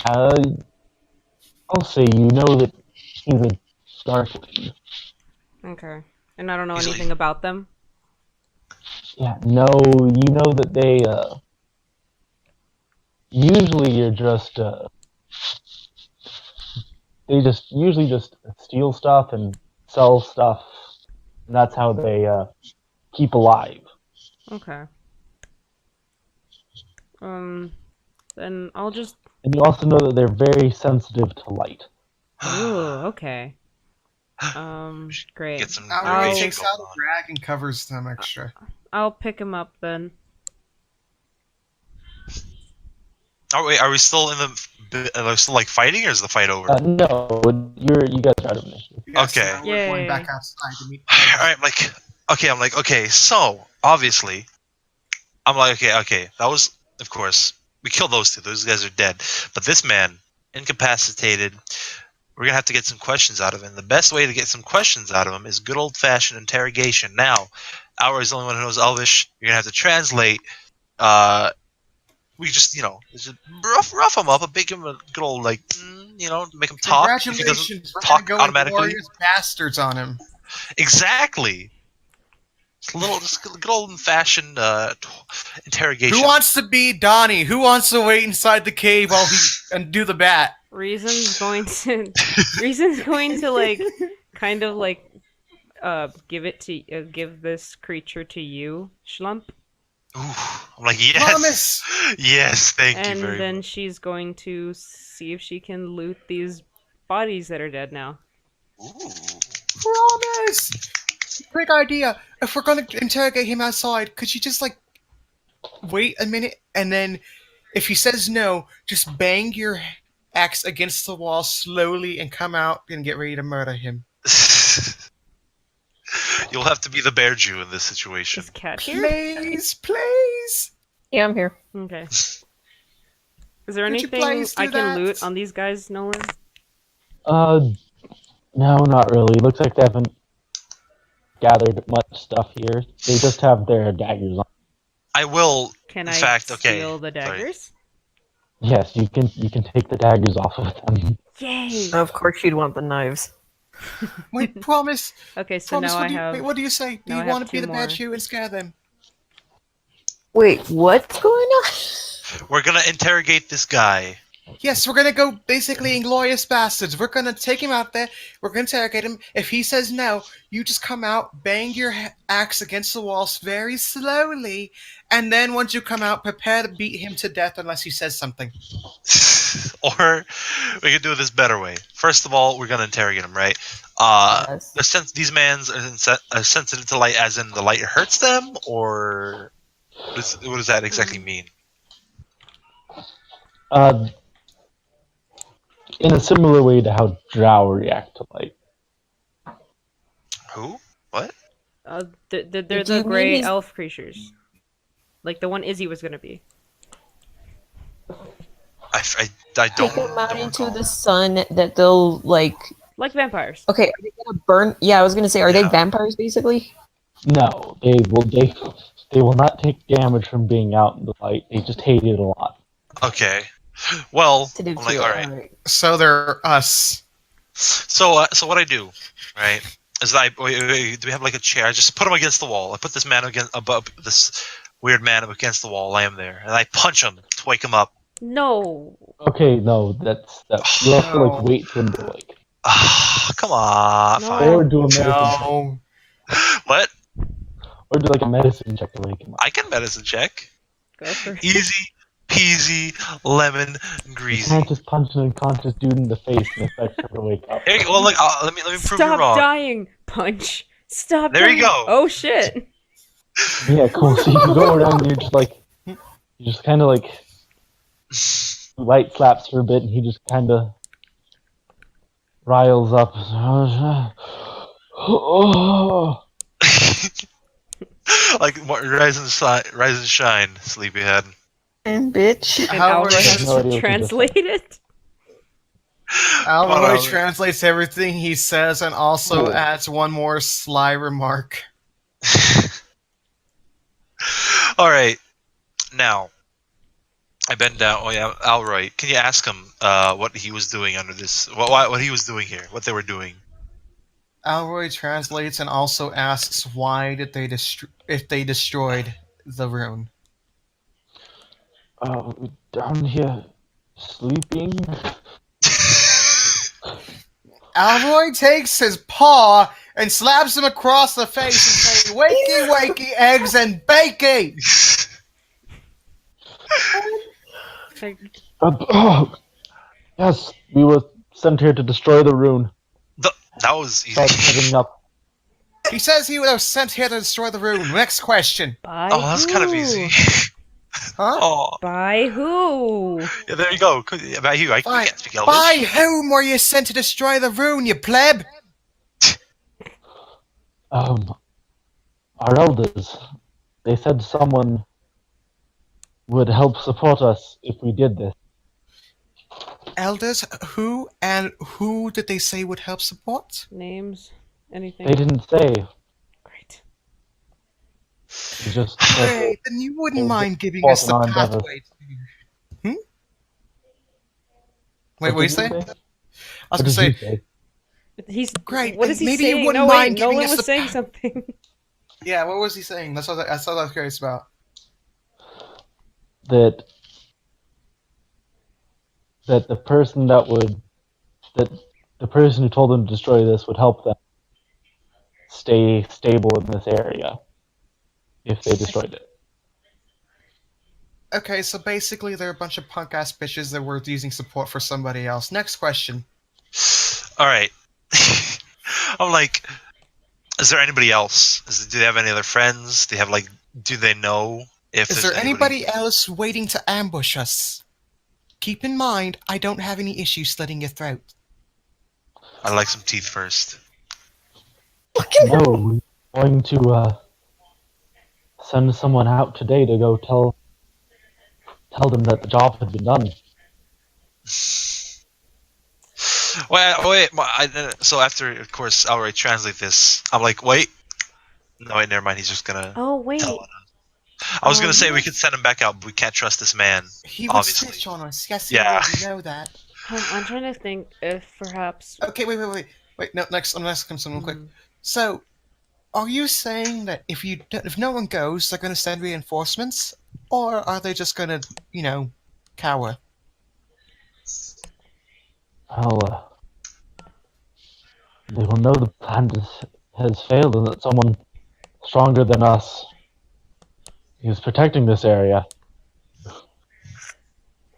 I'll say you know that he's a darkling. Okay. And I don't know He's anything about them? Yeah, no, you know that they usually you're just they just usually just steal stuff and sell stuff. And that's how they keep alive. Okay. Then I'll just... And you also know that they're very sensitive to light. Ooh, okay. Great. Get some Now I'll- he raging takes out going a on. rag and covers them extra. I'll pick him up then. Oh wait, are we still in the? Are we still like fighting, or is the fight over? No, you guys are out of initiative. Yes, Okay. now we're going Yay. back outside to meet. Alright, I'm like, okay, so obviously, I'm like, okay, that was, of course, we killed those two. Those guys are dead. But this man, incapacitated, we're gonna have to get some questions out of him. The best way to get some questions out of him is good old fashioned interrogation. Now, Aura is the only one who knows Elvish. You're gonna have to translate. We just, just rough him up, make him a good old, like, make him talk. If he doesn't Congratulations, we're talk gonna go automatically. Glorious bastards on him. Exactly. Just good old fashioned interrogation. Who wants to be Donnie? Who wants to wait inside the cave while he and do the bat? Reason's going to like kind of like give this creature to you, Schlump. Ooh, I'm like, yes, Promise. yes, thank you And very then much. she's going to see if she can loot these bodies that are dead now. Ooh. Promise. Great idea. If we're gonna interrogate him outside, could you just like wait a minute and then, if he says no, just bang your axe against the wall slowly and come out and get ready to murder him. You'll have to be the bear Jew in this situation. Is Cat here? Please, please. Yeah, I'm here. Okay. Is there Could you anything please do I can that? loot on these guys, Nolan? No, not really. Looks like they haven't gathered much stuff here. They just have their daggers on. I will. Can In I fact, okay, steal the sorry. daggers? Yes, you can take the daggers off of them. Yay! Of course, you'd want the knives. Wait, promise. Okay, so Promise. now I have... Wait, what do you say? Do now I you have want to be two the bad more. Jew and scare them? Wait, what's going on? We're gonna interrogate this guy. Yes, we're gonna go basically Inglorious Bastards. We're gonna take him out there. We're gonna interrogate him. If he says no, you just come out, bang your axe against the walls very slowly, and then once you come out, prepare to beat him to death unless he says something. Or we could do it this better way. First of all, we're gonna interrogate him, right? Yes. These mans are sensitive to light, as in the light hurts them, or what does that exactly mean? In a similar way to how drow react to light. Who? What? They're Do the you mean gray he's- elf creatures. Like the one Izzy was gonna be. I don't. Take them out don't into recall. the sun that they'll like. Like vampires. Okay, are they gonna burn? Yeah, I was gonna say, are they Yeah. vampires basically? No, they will not take damage from being out in the light. They just hate it a lot. Okay. Well, To do I'm like, too, all right. alright. So they're us. So what I do, right? wait, do we have like a chair? I just put him against the wall. I put this man above this weird man against the wall. I am there, and I punch him to wake him up. No. Okay, no, that's you have to like No. wait for him to wake. Come on, No. fine. Or do a medicine check. No. What? Or do like a medicine check to wake him up. I can medicine check. Go for it. Easy peasy, lemon You greasy. can't just punch an unconscious dude in the face and expect him to wake up. Hey, well, look, let me prove you Stop wrong. dying. Punch. Stop There you dying. go. Oh shit. Yeah, cool. So you go around and you're just like, you just kind of like light slaps for a bit, and he just kind of riles up. Like rise and shine, sleepyhead. And bitch. And How Alroy are you- has No idea what to you just translate it. Alroy on. translates everything he says and also Cool. adds one more sly remark. All right, now I bend down. Oh yeah, Alroy, can you ask him what he was doing under this? What he was doing here? What they were doing? Alroy translates and also asks why did they if they destroyed the rune. Down here, sleeping. Alroy takes his paw and slaps him across the face and says, "Wakey, wakey, eggs and bakey." Yes, we were sent here to destroy the rune. That was easy. Start heading up. He says he was sent here to destroy the rune. Next question. By Oh, that's who? kind of easy. Huh? Oh, By who? yeah, there you go. About you, I Fine. can't speak Elvish. By whom were you sent to destroy the rune, you pleb? Our elders. They said someone would help support us if we did this. Elders, who and who did they say would help support? Names? Anything? They didn't say. Great. They just Hey, then you wouldn't Well, mind giving support us the in our endeavors. pathway to... Wait, what did you say? I was gonna say, He's Great, What is he maybe you saying? wouldn't No, mind wait. giving Nolan us was the saying something. yeah, what was he saying? That's what I was curious about. that the person the person who told them to destroy this would help them stay stable in this area if they destroyed it. Okay, so basically they're a bunch of punk-ass bitches that were using support for somebody else. Next question. All right. I'm like, is there anybody else? Do they have any other friends? Do they know if Is there's there anybody else waiting to ambush us? Keep in mind, I don't have any issues slitting your throat. I'd like some teeth first. No, we're going to send someone out today to go tell them that the job had been done. Wait. So after, of course, Alroy translate this, I'm like, wait. No, wait, never mind. He's just gonna. Oh, wait. tell us. I was gonna say we could send him back out, but we can't trust this man. He would Obviously. snitch on us. Yes, Yeah. he would. You know that. I'm trying to think if perhaps. Okay, wait. No, next, I'm gonna ask him something quick. Hmm. So, are you saying that if no one goes, they're gonna send reinforcements, or are they just gonna, cower? Well, they will know the plan has failed and that someone stronger than us is protecting this area.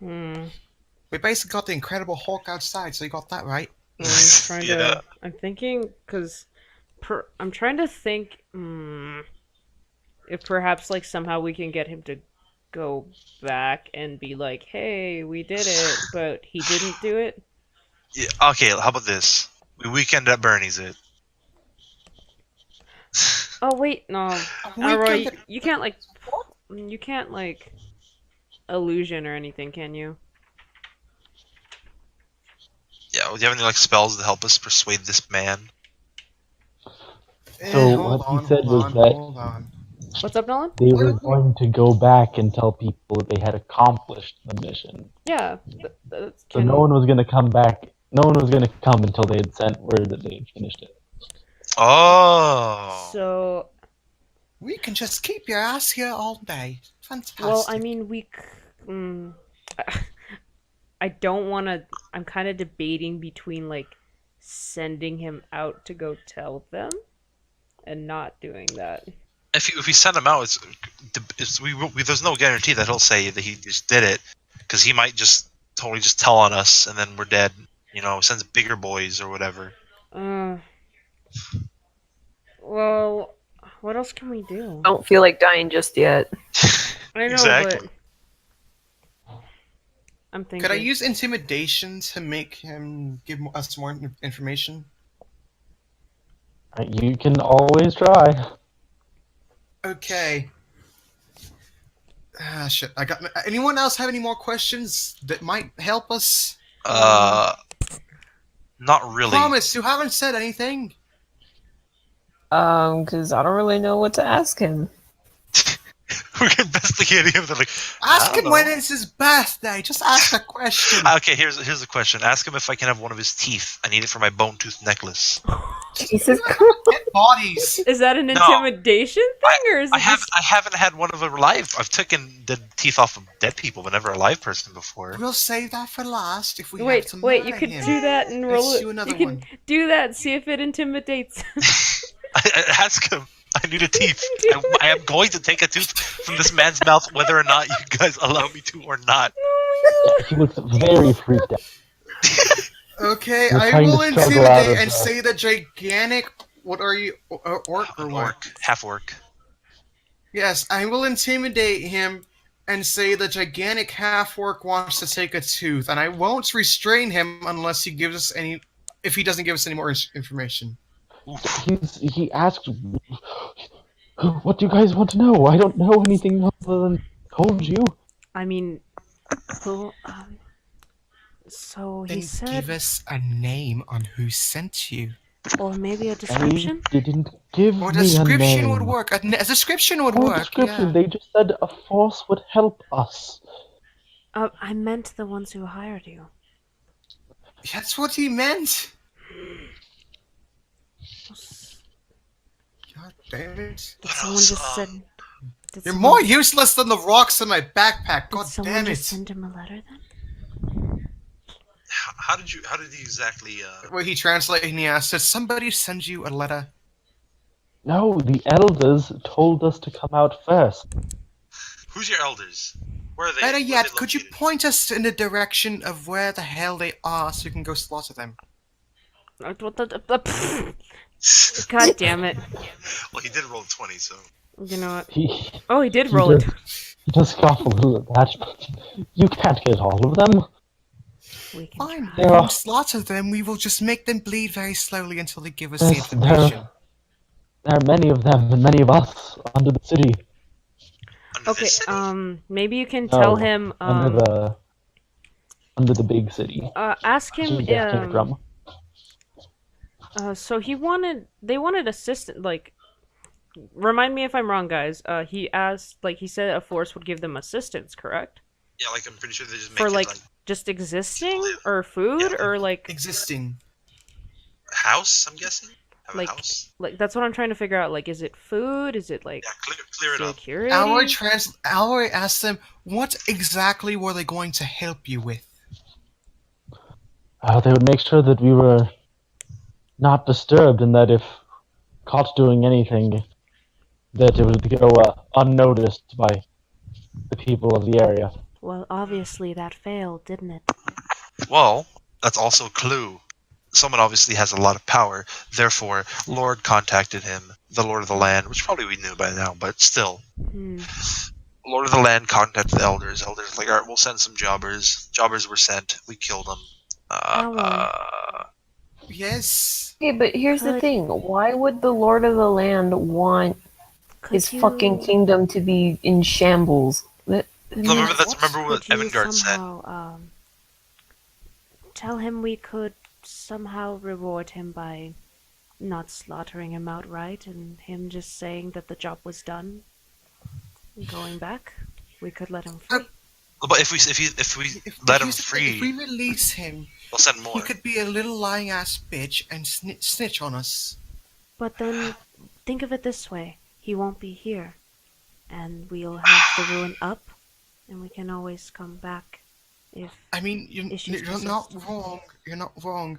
We basically got the Incredible Hulk outside, so you got that right. I'm trying Yeah. to. I'm thinking because I'm trying to think if perhaps like somehow we can get him to go back and be like, "Hey, we did it," but he didn't do it. Yeah, okay, how about this? We weekend at Bernie's it. Oh wait, no, Weekend Roy, at- you can't like illusion or anything, can you? Yeah, do you have any spells to help us persuade this man? So what he said was that- Hold on. What's up, Nolan? They were going to go back and tell people that they had accomplished the mission. Yeah. So no one was going to come back. No one was going to come until they had sent word that they had finished it. Oh. So, We can just keep your ass here all day. Fantastic. well, I mean, I don't want to. I'm kind of debating between like sending him out to go tell them and not doing that. If we send him out, there's no guarantee that he'll say that he just did it, because he might just totally just tell on us and then we're dead. Sends bigger boys or whatever. Well, what else can we do? Don't feel like dying just yet. I know, Exactly. but I'm thinking. Could I use intimidation to make him give us more information? You can always try. Okay. Ah, shit. Anyone else have any more questions that might help us? Not really. Promise, you haven't said anything. Because I don't really know what to ask him. We're investigating him. They're like, Ask I him don't when know. it's his birthday. Just ask a question. Okay, here's a question. Ask him if I can have one of his teeth. I need it for my bone tooth necklace. Jesus Dead bodies. Is that an intimidation thing, or is it I haven't had one of them alive. I've taken the teeth off of dead people, but never a live person before. We'll save that for last if we have Wait, to wait! murder You could him. do that and Let's roll it. do another You can one. do that. See if it intimidates. I ask him. I need a teeth. I am going to take a tooth from this man's mouth, whether or not you guys allow me to or not. He looks very freaked out. Okay, We're I trying to will struggle out intimidate of and that. say the gigantic. What are you, orc or An what? orc, half orc. Yes, I will intimidate him and say the gigantic half-orc wants to take a tooth, and I won't restrain him unless he gives us any. If he doesn't give us any more information. He asks, "What do you guys want to know? I don't know anything other than told you." I mean, well, so he Then said, give us a name on who sent you. or maybe a They description. didn't give Or me a description name. would work. A description would No work. description. Yeah. They just said a force would help us. I meant the ones who hired you. That's what he meant. God damn it. Did someone just send? Did You're someone- more useless than the rocks in my backpack. Did God someone damn just it. send him a letter then? How did he exactly? Well, he translated and he asked, did somebody send you a letter? No, the elders told us to come out first. Who's your elders? Where are they? Better where are yet, they could you located? point us in the direction of where the hell they are so we can go slaughter them? What God damn it! Well, he did roll 20, so. You know what? He Oh, he did roll it. He does scoff a little at that, but you can't get all of them. We can Fine, try. we Yeah. won't slaughter them. We will just make them bleed very slowly until they give us the Yes, information. there are many of them and many of us under the city. Under Okay, this city? maybe you can No, tell him, under the big city. ask him, Drum. so they wanted assistant, like, remind me if I'm wrong, guys, he asked, like, he said a force would give them assistance, correct? Yeah, like, I'm pretty sure they just make For, it, like, just existing, or food, Yeah. or, like, Existing. house, I'm guessing? Have Like- a house? like, that's what I'm trying to figure out, like, is it food, is it, like, Yeah, clear it up. security? Alroy asked them, what exactly were they going to help you with? They would make sure that we were not disturbed, and that if caught doing anything, that it would go unnoticed by the people of the area. Well, obviously that failed, didn't it? Well, that's also a clue. Someone obviously has a lot of power, therefore, Lord contacted him, the Lord of the Land, which probably we knew by now, but still. Lord of the Land contacted the elders. Elders were like, alright, we'll send some jobbers. Jobbers were sent. We killed them. Yes. Okay, but here's the Could- thing. Why would the Lord of the Land want Could his you, fucking kingdom to be in shambles? Remember what could you Evangard said. somehow, tell him we could somehow reward him by not slaughtering him outright and him just saying that the job was done and going back? We could let him free. But if we let him Here's the thing, if we free, release him, we'll send he more. could be a little lying ass bitch and snitch on us. But then, think of it this way. He won't be here. And we'll have the ruin up, and we can always come back if I mean, issues you're not persist. wrong. You're not wrong.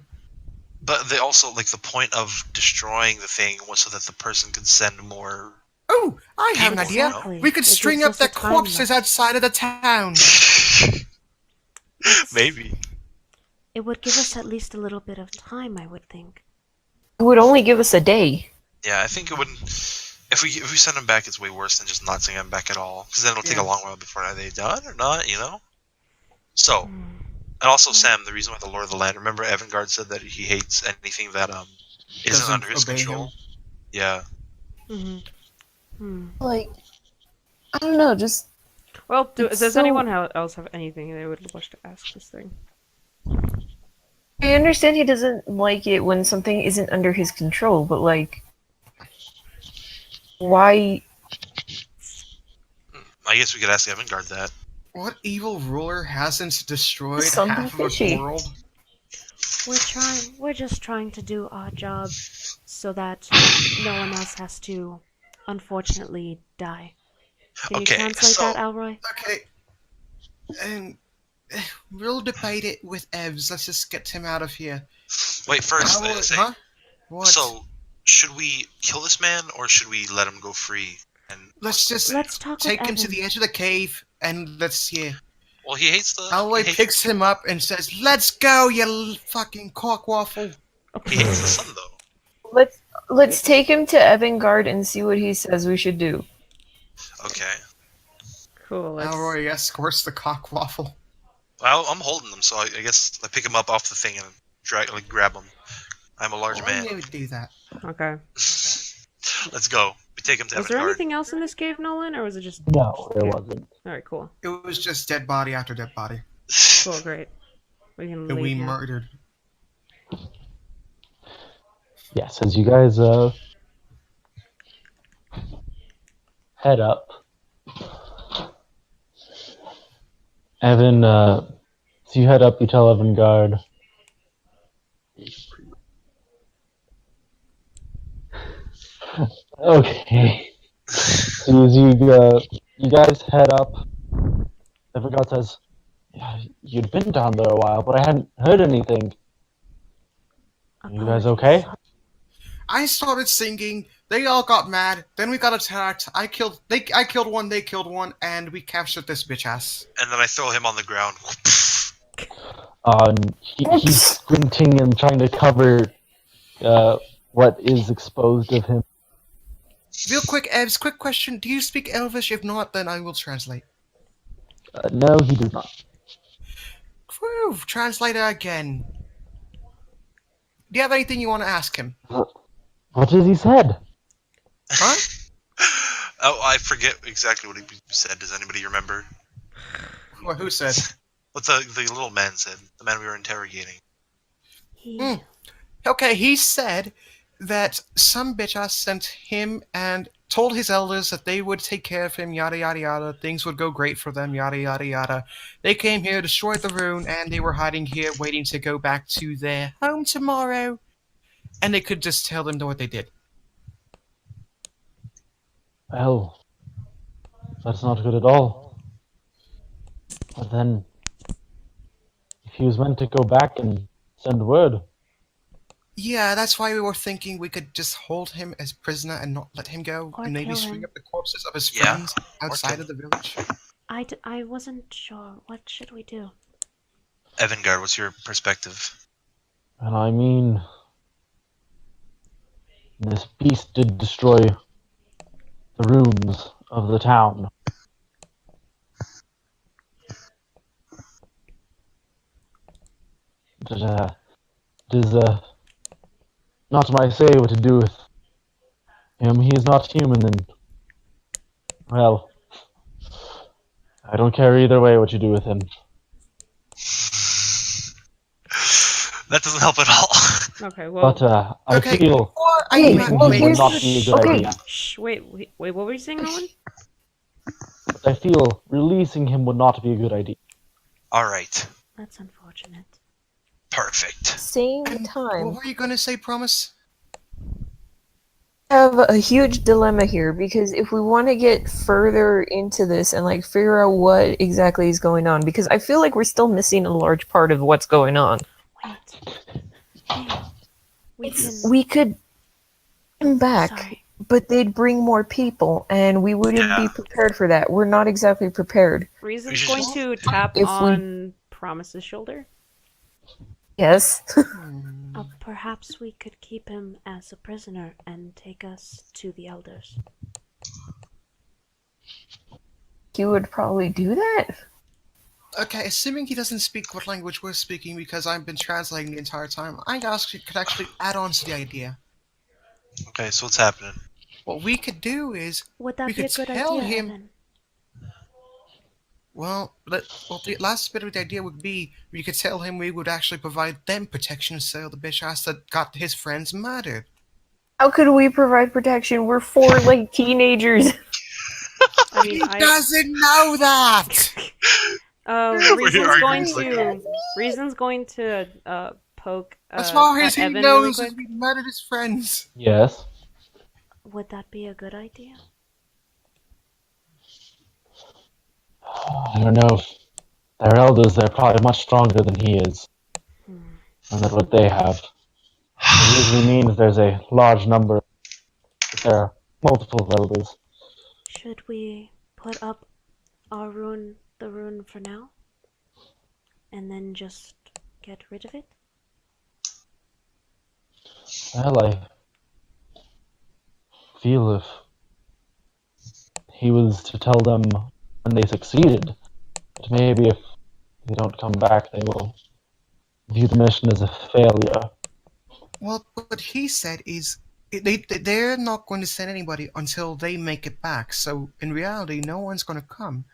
But they also like the point of destroying the thing was so that the person could send more. Oh, I have an People, idea. Exactly. We could It string gives up us the a time corpses limit. outside of the town. Maybe. It would give us at least a little bit of time, I would think. It would only give us a day. Yeah, I think it wouldn't. If we send them back, it's way worse than just not sending them back at all. Because then it'll take a Yeah. long while before are they done or not, you know. So, Hmm. and also Sam, the reason why the Lord of the Land. Remember, Evangard said that he hates anything that isn't Doesn't under his obey control. him. Yeah. Mm-hmm. Hmm. Like, I don't know, just Well, It's does so- anyone else have anything they would wish to ask this thing? I understand he doesn't like it when something isn't under his control, but like, why? I guess we could ask Evangard that. What evil ruler hasn't destroyed Something half of the fishy. world? We're just trying to do our job so that no one else has to, unfortunately, die. Can you Okay, translate so- that, Alroy? Okay. And we'll debate it with Evs. Let's just get him out of here. Wait, first, How- say, huh? What? so should we kill this man or should we let him go free? And Let's just Let's talk take with him to Evan. the edge of the cave and let's see. well, he hates the. Alloy he hates, picks him up and says, "Let's go, you fucking cockwaffle." he hates the sun though. Let's take him to Evangard and see what he says we should do. Okay. Cool. Let's... Alroy escorts the cockwaffle. Well, I'm holding him, so I guess I pick him up off the thing and grab him. I'm a large Why man. you would do that? Okay. Let's go. We take him to Was there Evangard. anything else in this cave, Nolan, or was it just? No, there wasn't. All right, cool, It was just dead body after dead body. cool, great. We can And leave we now. murdered. Yes, as you guys head up, Evan, so you head up, you tell Evangard. Okay. So as you guys head up, Evangard says, "Yeah, you'd been down there a while, but I hadn't heard anything. You guys okay?" I started singing. They all got mad. Then we got attacked. I killed one. They killed one, and we captured this bitch ass. And then I throw him on the ground. He's squinting and trying to cover what is exposed of him. Real quick, Evs. Quick question: do you speak Elvish? If not, then I will translate. No, he does not. Whew, translator again. Do you have anything you want to ask him? What has he said? Huh? Oh, I forget exactly what he said. Does anybody remember? Well, who said? What the little man said? The man we were interrogating. Hmm. Okay, he said that some bitch ass sent him and told his elders that they would take care of him, yada yada yada. Things would go great for them, yada yada yada. They came here, destroyed the rune, and they were hiding here, waiting to go back to their home tomorrow. And they could just tell them what they did. Well, that's not good at all. But then, if he was meant to go back and send word, Yeah, that's why we were thinking we could just hold him as prisoner and not let him go, Or and maybe kill string him. up the corpses of his Yeah, friends or outside kill of the village. I wasn't sure. What should we do? Evangard, what's your perspective? and I mean, this beast did destroy the runes of the town. It is not my say what to do with him. He is not human, and well, I don't care either way what you do with him. That doesn't help at all. Okay, well, But I Okay. feel Or I Hey, releasing well, him would here's not the- be a good okay. idea. shh, wait, what were you saying, Nolan? But I feel releasing him would not be a good idea. All right. That's unfortunate. Perfect. Same And time. what were you gonna say, Promise? have a huge dilemma here because if we want to get further into this and like figure out what exactly is going on, because I feel like we're still missing a large part of what's going on. Wait. Hey, we can. We could come back, Sorry. but they'd bring more people, and we wouldn't be prepared for that. We're not exactly prepared. Reason's should going just- to tap If we- on Promise's shoulder. Yes. Perhaps we could keep him as a prisoner and take us to the elders. He would probably do that. Okay, assuming he doesn't speak what language we're speaking because I've been translating the entire time, I could actually add on to the idea. Okay, so what's happening? What we could do is Would that we be a could good tell idea, him. Evan? Well, the last bit of the idea would be we could tell him we would actually provide them protection so the bitch ass that got his friends murdered. How could we provide protection? We're four like teenagers. I mean, He doesn't know that. Reason's going to poke. As far as at he Evan knows, really is quick. we murdered his friends. Yes. Would that be a good idea? I don't know. If they're elders, they're probably much stronger than he is. And that's what they have. It usually means there's a large number. There are multiple elders. Should we put up our the rune for now? And then just get rid of it? Well, I feel if he was to tell them when they succeeded, that maybe if they don't come back, they will view the mission as a failure. Well, what he said is they're not going to send anybody until they make it back. So in reality, no one's going to come.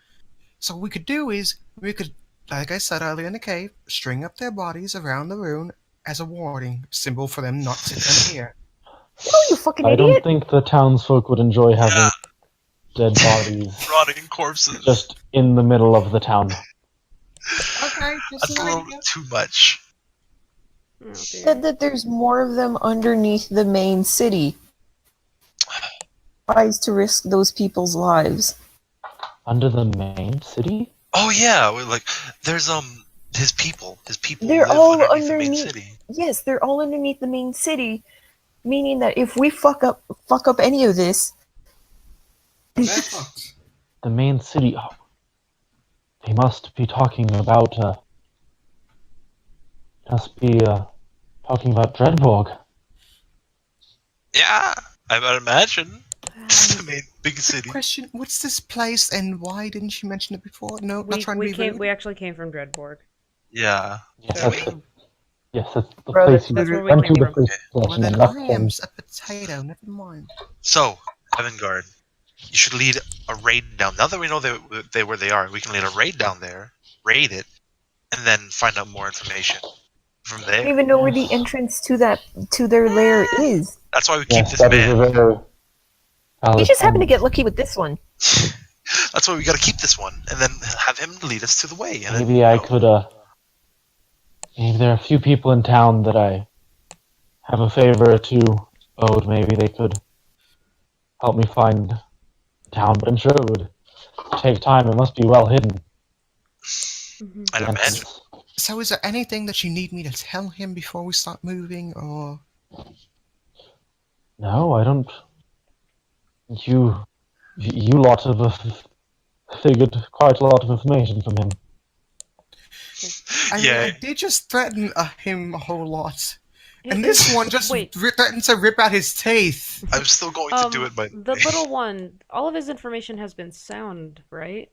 So what we could do is we could, like I said earlier in the cave, string up their bodies around the rune as a warning symbol for them not to come here. Oh, you fucking I idiot! don't think the townsfolk would enjoy having dead bodies Rotting corpses. just in the middle of the town. Okay, That's a little bit too much. Oh, dear. Said that there's more of them underneath the main city. Tries to risk those people's lives. Under the main city? Oh yeah, like there's his people. His people They're live all underneath the main underneath. city. Yes, they're all underneath the main city, meaning that if we fuck up any of this, They're fucked. The main city. Oh, they must be talking about. Talking about Dreadborg. Yeah, I would imagine. It's the main big city. Question: what's this place, and why didn't you mention it before? No, not trying to be rude. We actually came from Dreadborg. Yeah. Yes, So- that's the Bro, place you that's where we went to came the from. first Well, session, then and I that's am when a potato. Never mind. So, Evangard, you should lead a raid down. Now that we know where they are, we can lead a raid down there, raid it, and then find out more information from I don't there. even know where the entrance to their lair is. That's why we keep yes, this that is a man. very We valid just happened to point. get lucky with this one. That's why we got to keep this one, and then have him lead us to the way. And Maybe I could. Maybe there are a few people in town that I have a favor or two owed. Maybe they could help me find the town, but I'm sure it would take time. It must be well hidden. I'd The imagine. entrance. So, is there anything that you need me to tell him before we start moving, or? No, I don't. You lot have figured quite a lot of information from him. I mean, Yeah. I did just threaten him a whole lot, and this one just Wait. threatened to rip out his teeth. I'm still going to do it, but The little one, all of his information has been sound, right?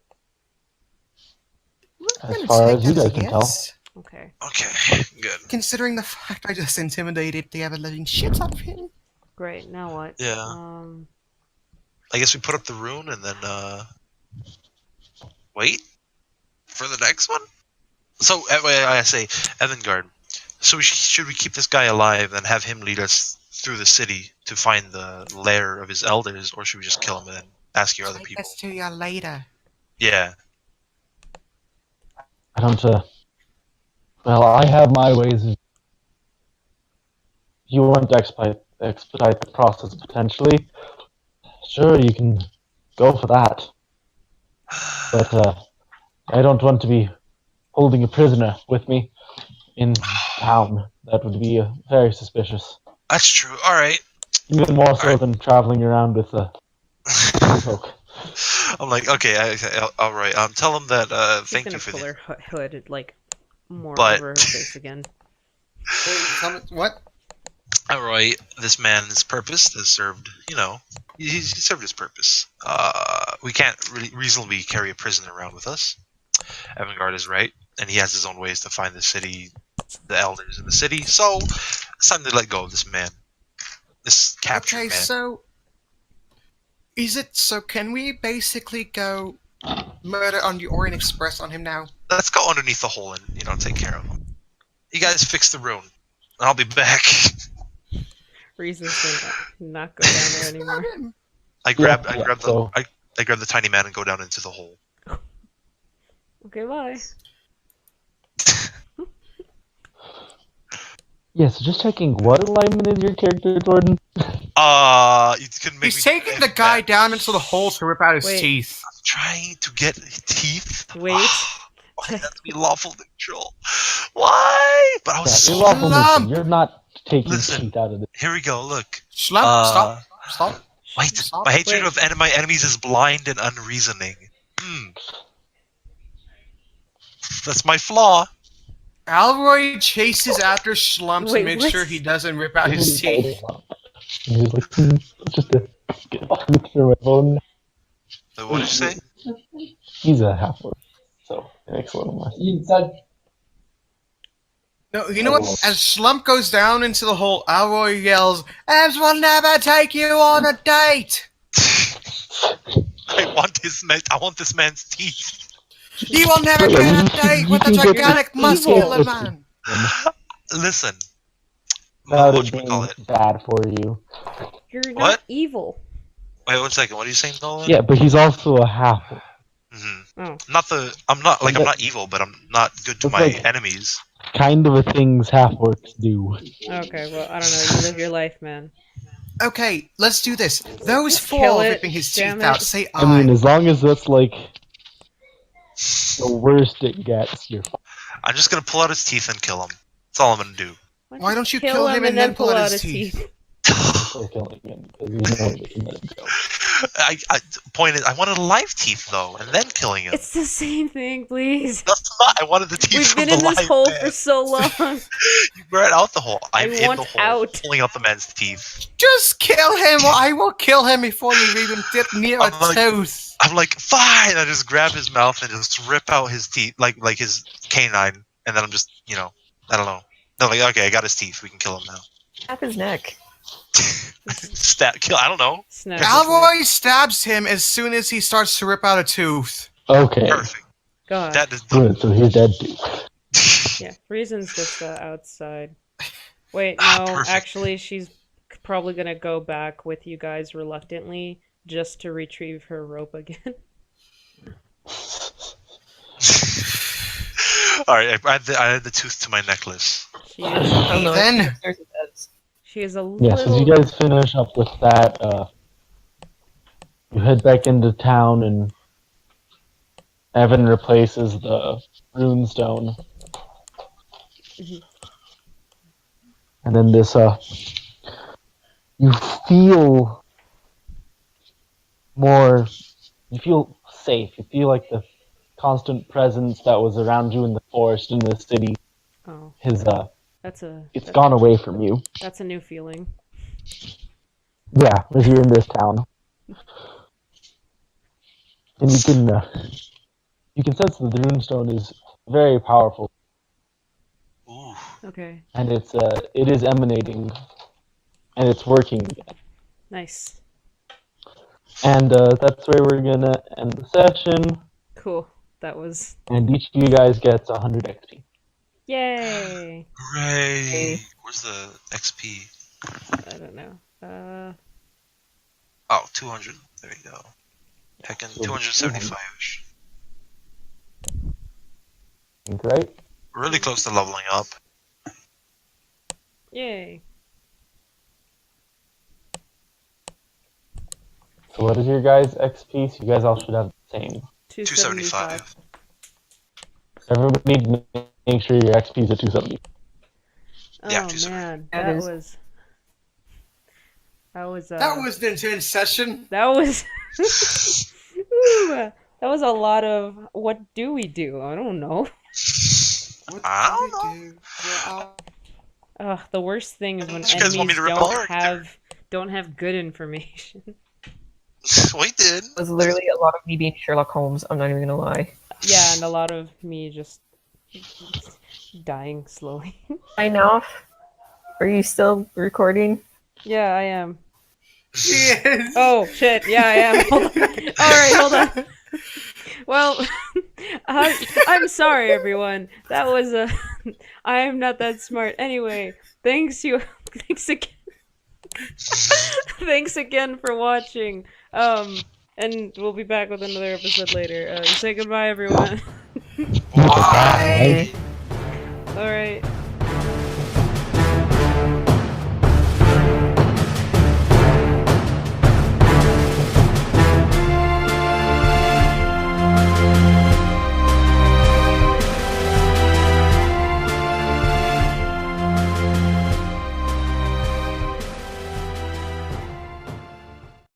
As far as you guys can tell. Yes. Okay. okay, good. Considering the fact I just intimidated the ever-living shit out of him. Great. Now what? Yeah. I guess we put up the rune and then wait for the next one. So I say, Evangard. So should we keep this guy alive and have him lead us through the city to find the lair of his elders, or should we just kill him and then ask your other Take people? this to you later. Yeah. I don't. Well, I have my ways. You weren't expedite the process potentially, sure, you can go for that. But I don't want to be holding a prisoner with me in town. That would be very suspicious. That's true. All right. Even more so Alright. than traveling around with folk. I'm like, okay, all right. Tell him that. She's Thank gonna you for pull the. her hood like more But- over her face again. Wait, tell me what? All right, this man's purpose has served. He served his purpose. We can't really reasonably carry a prisoner around with us. Avantgarde is right, and he has his own ways to find the city, the elders in the city. So it's time to let go of this man, this captured Okay, man. so can we basically go murder on the Orient Express on him now? Let's go underneath the hole and take care of him. You guys fix the rune. I'll be back. Reasons to not go down there anymore. I grab Yeah, the so- I grab the tiny man and go down into the hole. Okay, bye. Yeah, so just checking, what alignment is your character, Jordan? You couldn't make He's me taking the guy mad. down into the hole to rip out his Wait. teeth. I'm trying to get teeth. Wait. Why does that have to be lawful neutral? Why? But I was Yeah, so. you're lawful neutral. Slump! You're not taking Listen. teeth out of this. Here we go. Look. Slump, stop. Wait. Stop. My hatred Wait. of my enemies is blind and unreasoning. That's my flaw. Alroy chases after Schlump to Wait, make what? sure he doesn't rip out his teeth. He's like, just to get off through my phone. What did you say? He's a half-orc, so it makes a little more sense. No, you know what? As Schlump goes down into the hole, Alroy yells, "Ebs will never take you on a date! I want this man's teeth. You will never Wait, get you a can- date you with a can get gigantic the muscular evil. man!" Listen. Without What it you being call it? bad for you. You're not What? evil. Wait 1 second. What are you saying, Nolan? Yeah, but he's also a half-orc. Oh. I'm not evil, but I'm not good to It's my like- enemies. Kind of a things half-orcs do. Okay, well, I don't know. You live your life, man. Okay, let's do this. Those Just four kill it, ripping his damn teeth it. out, say I mean, I. as long as that's like the worst it gets, you're fine. I'm just gonna pull out his teeth and kill him. That's all I'm gonna do. Why don't you kill kill him him and then pull out his teeth? teeth? Still killing him because you know you can let him go. I I wanted live teeth though, and then killing him. It's the same thing, please. That's not. I wanted the teeth We've from been the in this live hole man. for so long. You brought out the hole. I'm I in want the hole, out. pulling out the man's teeth. Just kill him, or I will kill him before you even get near a I'm like- tooth. I'm like, fine. I just grab his mouth and just rip out his teeth, like his canine, and then I'm just, I don't know. No, like, okay, I got his teeth. We can kill him now. Snap his neck. Kill. I don't know. Snap his neck. Alroy stabs him as soon as he starts to rip out a tooth. Okay, Perfect. God. That is good. So he's dead too. Yeah, Reason's just outside. Wait, Ah, no, perfect. actually, she's probably gonna go back with you guys reluctantly just to retrieve her rope again. All right, I add the tooth to my necklace. She is, I don't know. Then- Upstairs it does. she is a Yeah, so as you little. guys finish up with that, you head back into town and Evan replaces the runestone. Mhm. And then this, you feel more, you feel safe. You feel like the constant presence that was around you in the forest, in the city, Oh, has, it's that's gone away from you. that's a new feeling. Yeah, as you're in this town. And you can sense that the runestone is very powerful, Ooh. Okay, and it is emanating, and it's working again. nice, And that's where we're gonna end the session, cool. That was and each of you guys gets 100 XP. yay. Hooray! Where's the XP? I don't know. Oh, 200. There you go. Heckin' 275-ish. Right? Really close to leveling up. Yay. So what is your guys' XP? So you guys all should have the same. 275. Everybody needs to make sure your XP is at 270. Yeah, Oh 275. man, That that is- was. That was an intense session. That was. Ooh, that was a lot of. What do we do? I don't know. What I do don't we do? Well, The worst thing is when You guys want me enemies to rip don't apart? have good information. We did. It was literally a lot of me being Sherlock Holmes. I'm not even gonna lie. Yeah, and a lot of me just dying slowly. Sign off. Are you still recording? Yeah, I am. yes. Oh shit! Yeah, I am. Hold on. All right, hold on. Well, I'm sorry, everyone. That was a. I am not that smart. Anyway, thanks again. Thanks again for watching. And we'll be back with another episode later. Say goodbye, everyone. Bye. Bye.